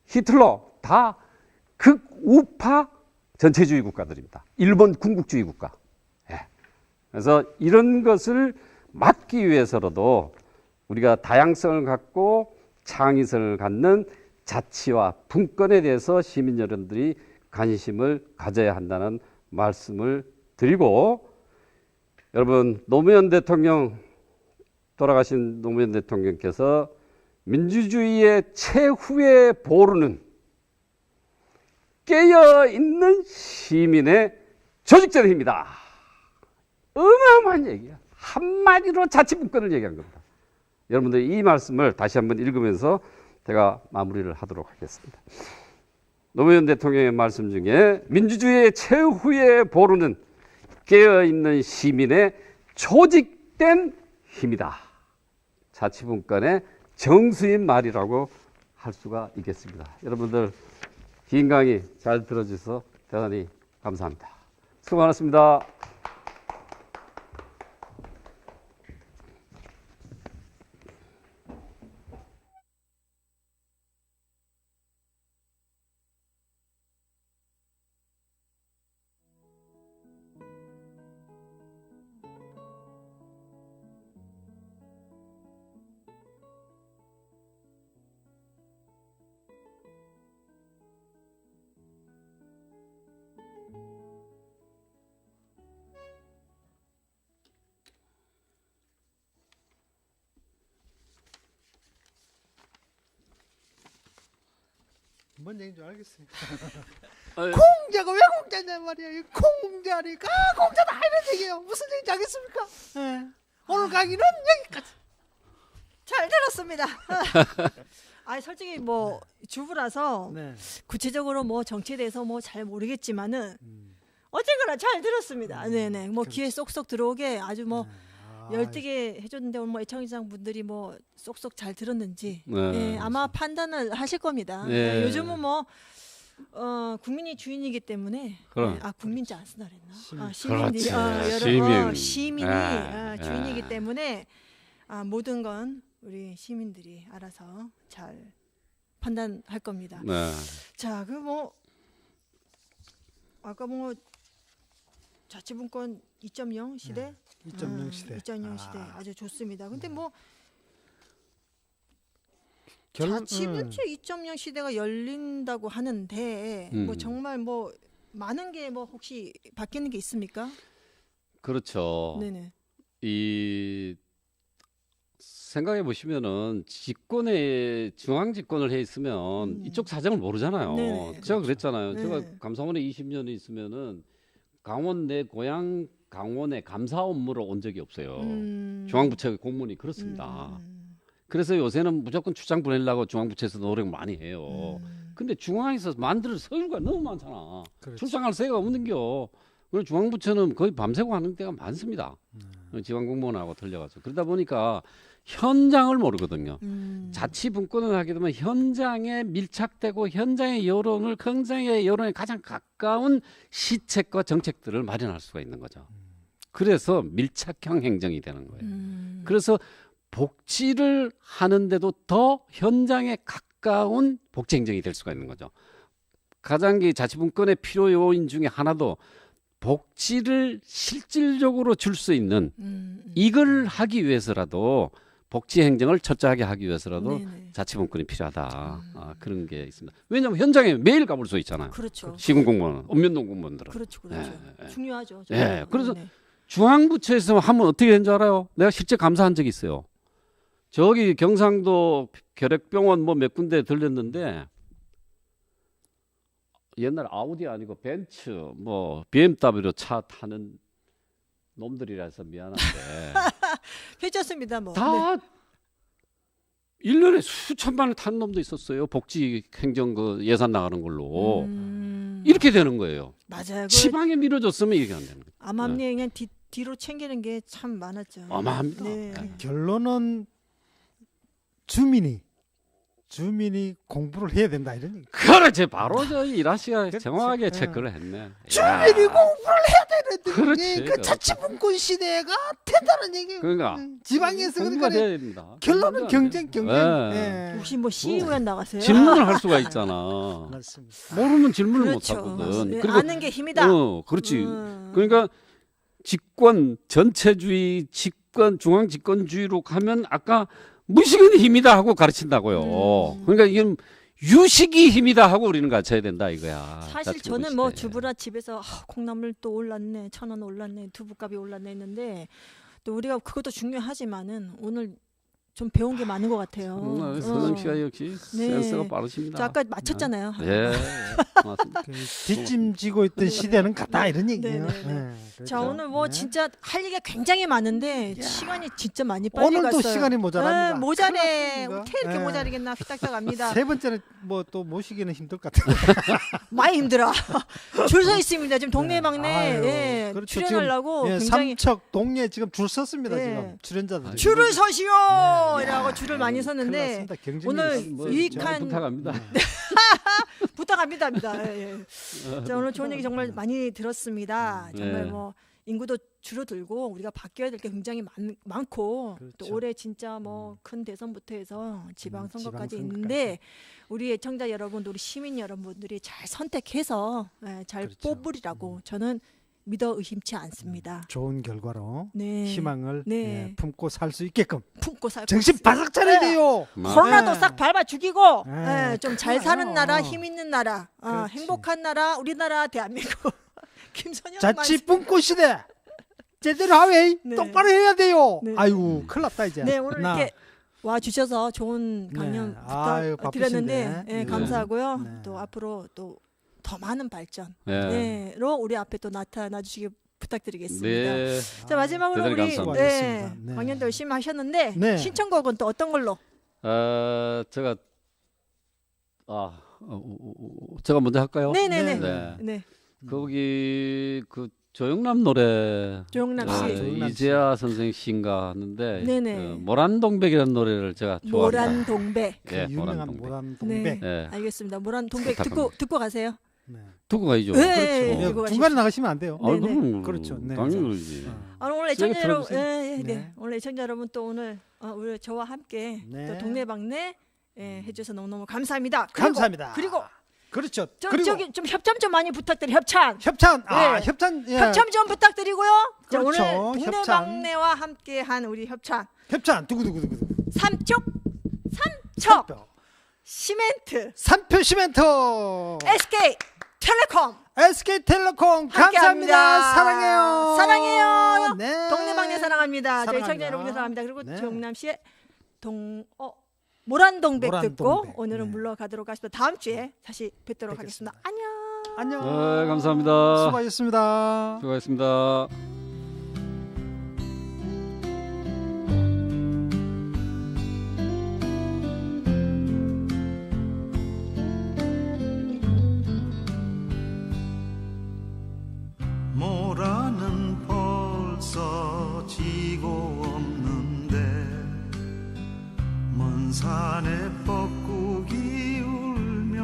히틀러 다 극우파 전체주의 국가들입니다. 일본 군국주의 국가. 예. 그래서 이런 것을 막기 위해서라도 우리가 다양성을 갖고 창의성을 갖는 자치와 분권에 대해서 시민 여러분들이 관심을 가져야 한다는 말씀을 드리고, 여러분 노무현 대통령, 돌아가신 노무현 대통령께서 민주주의의 최후의 보루는 깨어있는 시민의 조직적인 힘이다. 어마어마한 얘기야. 한마디로 자치분권을 얘기한 겁니다. 여러분들 이 말씀을 다시 한번 읽으면서 제가 마무리를 하도록 하겠습니다. 노무현 대통령의 말씀 중에 민주주의의 최후의 보루는 깨어있는 시민의 조직된 힘이다. 자치분권의 정수인 말이라고 할 수가 있겠습니다. 여러분들 긴 강의 잘 들어주셔서 대단히 감사합니다. 수고 많았습니다. 뭔 얘기인지 알겠어요. 아유, 공자가 왜 공자냐 말이야. 이 공자니까 공자다 이런 얘기예요. 무슨 얘기인지 알겠습니까? 예. 오늘 강의는 여기까지. 잘 들었습니다. 아 솔직히 뭐 주부라서 네. 구체적으로 뭐 정치에 대해서 뭐 잘 모르겠지만은 어쨌거나 잘 들었습니다. 네네. 뭐 귀에 쏙쏙 들어오게 아주 뭐 열띠게 해줬는데 오늘 뭐 애청자 분들이 뭐 쏙쏙 잘 들었는지 네. 예, 아마 판단을 하실 겁니다. 네. 요즘은 뭐 국민이 주인이기 때문에 그럼. 국민지 안 쓰나 그랬나? 그렇지. 시민이 시민. 주인이기 때문에 모든 건 우리 시민들이 알아서 잘 판단할 겁니다. 네. 자, 그 뭐 아까 뭐 자치분권 2.0 시대, 2.0 시대. 2.0 시대 아주 좋습니다. 근데 뭐 결론 자치분권 2.0 시대가 열린다고 하는데 뭐 정말 뭐 많은 게 뭐 혹시 바뀌는 게 있습니까? 그렇죠. 네네. 이 생각해 보시면은 집권에 중앙 집권을 해 있으면 이쪽 사정을 모르잖아요. 네네. 제가 그랬잖아요. 네. 제가 감사원에 20년이 있으면은 강원 내 고향 강원에 감사 업무로 온 적이 없어요. 중앙부처의 공무원이 그렇습니다. 그래서 요새는 무조건 출장 보내려고 중앙부처에서 노력 많이 해요. 근데 중앙에서 만들 서류가 너무 많잖아. 그렇지. 출장할 새가 없는겨. 그래서 중앙부처는 거의 밤새고 하는 때가 많습니다. 지방 공무원하고 틀려가지고 그러다 보니까 현장을 모르거든요. 자치분권을 하게 되면 현장에 밀착되고 현장의 여론을 현장의 여론에 가장 가까운 시책과 정책들을 마련할 수가 있는 거죠. 그래서 밀착형 행정이 되는 거예요. 그래서 복지를 하는데도 더 현장에 가까운 복지 행정이 될 수가 있는 거죠. 가장 자치분권의 필요 요인 중에 하나도 복지를 실질적으로 줄 수 있는 이걸 하기 위해서라도 복지 행정을 철저하게 하기 위해서라도 네네. 자치분권이 필요하다. 그런 게 있습니다. 왜냐하면 현장에 매일 가볼 수 있잖아요. 그렇죠. 시군 공무원, 읍면동 공무원들은. 그렇죠. 예. 중요하죠. 예, 그래서 네네. 중앙부처에서 하면 어떻게 되는 줄 알아요? 내가 실제 감사한 적이 있어요. 저기 경상도 결핵병원 뭐 몇 군데 들렸는데 옛날 아우디 아니고 벤츠 뭐 BMW 차 타는 놈들이라서 미안한데 괜찮습니다. 뭐. 다 1년에 수천만 원 타는 놈도 있었어요. 복지 행정 그 예산 나가는 걸로. 이렇게 되는 거예요. 맞아요. 그 지방에 밀어줬으면 이게 안 되는 거예요. 암암리에 그냥 뒤로 챙기는 게 참 많았죠. 어마합니다. 네. 결론은 주민이 공부를 해야 된다 이런 얘기. 그렇지. 바로 저 이라시가 그렇지. 정확하게 예. 체크를 했네. 주민이 공부를 해야 되는 그렇지. 얘기. 그 자치분권 시대가 된다는 얘기예요. 그러니까 지방에서 공부가 그러니까 돼야 됩니다. 결론은 경쟁. 예. 예. 혹시 뭐 시의원 나가세요? 질문을 할 수가 있잖아. 맞습니다. 모르면 질문을 그렇죠. 못 하거든. 네, 그리고 아는 게 힘이다. 그렇지. 그러니까 집권 전체주의, 집권 중앙 집권주의로 가면 아까 무식은 힘이다 하고 가르친다고요. 그러니까 이게 유식이 힘이다 하고 우리는 가르쳐야 된다 이거야. 사실 자치분권 저는 뭐 시대에. 주부라 집에서 콩나물 또 올랐네, 1,000원 올랐네, 두부값이 올랐네 했는데 또 우리가 그것도 중요하지만은 오늘 좀 배운 게 많은 것 같아요. 선영 씨가 역시 네. 센스가 빠르십니다. 저 아까 맞췄잖아요. 예, 맞습니다. 그 뒷짐지고 있던 시대는 같다 이런 얘기예요. 네네네. 예, 그렇죠. 자 오늘 뭐 네. 진짜 할 얘기가 굉장히 많은데 시간이 진짜 많이 빨리 오늘도 갔어요. 시간이 모자랍니다. 모자래. 큰일 났습니다. 어떻게 이렇게 예. 모자르겠나 휘딱딱 갑니다. 세 번째는 뭐 또 모시기는 힘들 것 같아요. 많이 힘들어. 줄 서 있습니다. 지금 동네 막내 아유, 예, 그렇죠. 출연하려고 지금, 예, 굉장히 삼척 동네 지금 줄 섰습니다. 네. 지금 출연자들. 줄을 서시오. 이라고 줄을 많이 섰는데 오늘 뭐, 유익한 부탁합니다. 부탁합니다. 예, 예. 자, 오늘 좋은 얘기 정말 많이 들었습니다. 정말 네. 뭐 인구도 줄어들고 우리가 바뀌어야 될 게 굉장히 많고 그렇죠. 또 올해 진짜 뭐 큰 대선부터 해서 지방선거까지 지방선거까지. 있는데 우리 애청자 여러분, 우리 시민 여러분들이 잘 선택해서 잘 그렇죠. 뽑으리라고 저는 믿어 의심치 않습니다. 좋은 결과로 네. 희망을 네. 예, 품고 살 수 있게끔 품고 살고 정신 있습니다. 바싹 차려야 돼요. 코로나도 네. 싹 밟아 죽이고 네, 좀 잘 그래요. 사는 나라, 힘 있는 나라, 그렇지. 행복한 나라, 우리나라 대한민국. 김선영 자치분권 시대 제대로 하웨이 네. 똑바로 해야 돼요. 네. 아유 큰일 났다 이제. 네 오늘 나. 이렇게 와 주셔서 좋은 강연 아유, 부탁드렸는데 바쁘신데. 예, 네. 감사하고요. 네. 또 앞으로 또 더 많은 발전으로 네. 우리 앞에 또 나타나 주시기 부탁드리겠습니다. 네. 자 마지막으로 대단히 우리 감사합니다. 수고하셨습니다. 네. 강연도 열심히 하셨는데 네. 신청곡은 또 어떤 걸로? 제가 제가 먼저 할까요? 네네네. 네. 네. 거기 그 조영남 노래 조영남 씨. 조영남 씨. 이재하 선생 시인가 하는데 네네. 모란동백이라는 노래를 제가 좋아합니다. 모란 동백. 그 예, 유명한 모란동백. 모란 네. 동백. 예. 알겠습니다. 모란 동백 부탁합니다. 듣고 가세요. 네. 두고 가야죠. 네. 그렇죠. 네, 네, 듣고 중간에 나가시면 안 돼요. 네. 그럼 그렇죠. 네. 당연히 그러지. 오늘 세게 애청자 여러분, 들어주세요. 네. 네. 오늘 애청자 여러분 또 오늘 우리 저와 함께 네. 또 동네방네 해주셔서 너무너무 감사합니다. 감사합니다. 그리고 그렇죠. 저기 좀 협찬 좀 많이 부탁드려요. 협찬. 협찬. 네. 협찬. 예. 협찬 좀 부탁드리고요. 자, 그렇죠. 오늘 동네방네와 함께한 우리 협찬. 협찬. 두구두구두구. 삼척 시멘트 삼표 시멘트. SK 텔레콤 SK텔레콤 함께합니다. 감사합니다. 사랑해요. 사랑해요. 네. 동네방네 사랑합니다. 저희 사랑합니다. 청자 여러분들 사랑합니다. 그리고 네. 조영남 씨의 모란동백 듣고 모란동백. 오늘은 네. 물러가도록 하겠습니다. 다음 주에 다시 뵙도록 뵙겠습니다. 하겠습니다. 안녕. 안녕. 네, 감사합니다. 수고하셨습니다. 수고하셨습니다. 모라는 벌써 지고 없는데 먼 산에 뻐꾸기 울면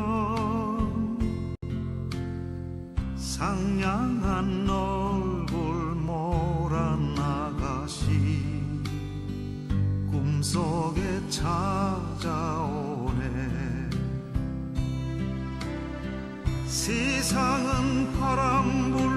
상냥한 얼굴 모란 아가씨 꿈속에 찾아오네. 세상은 바람 불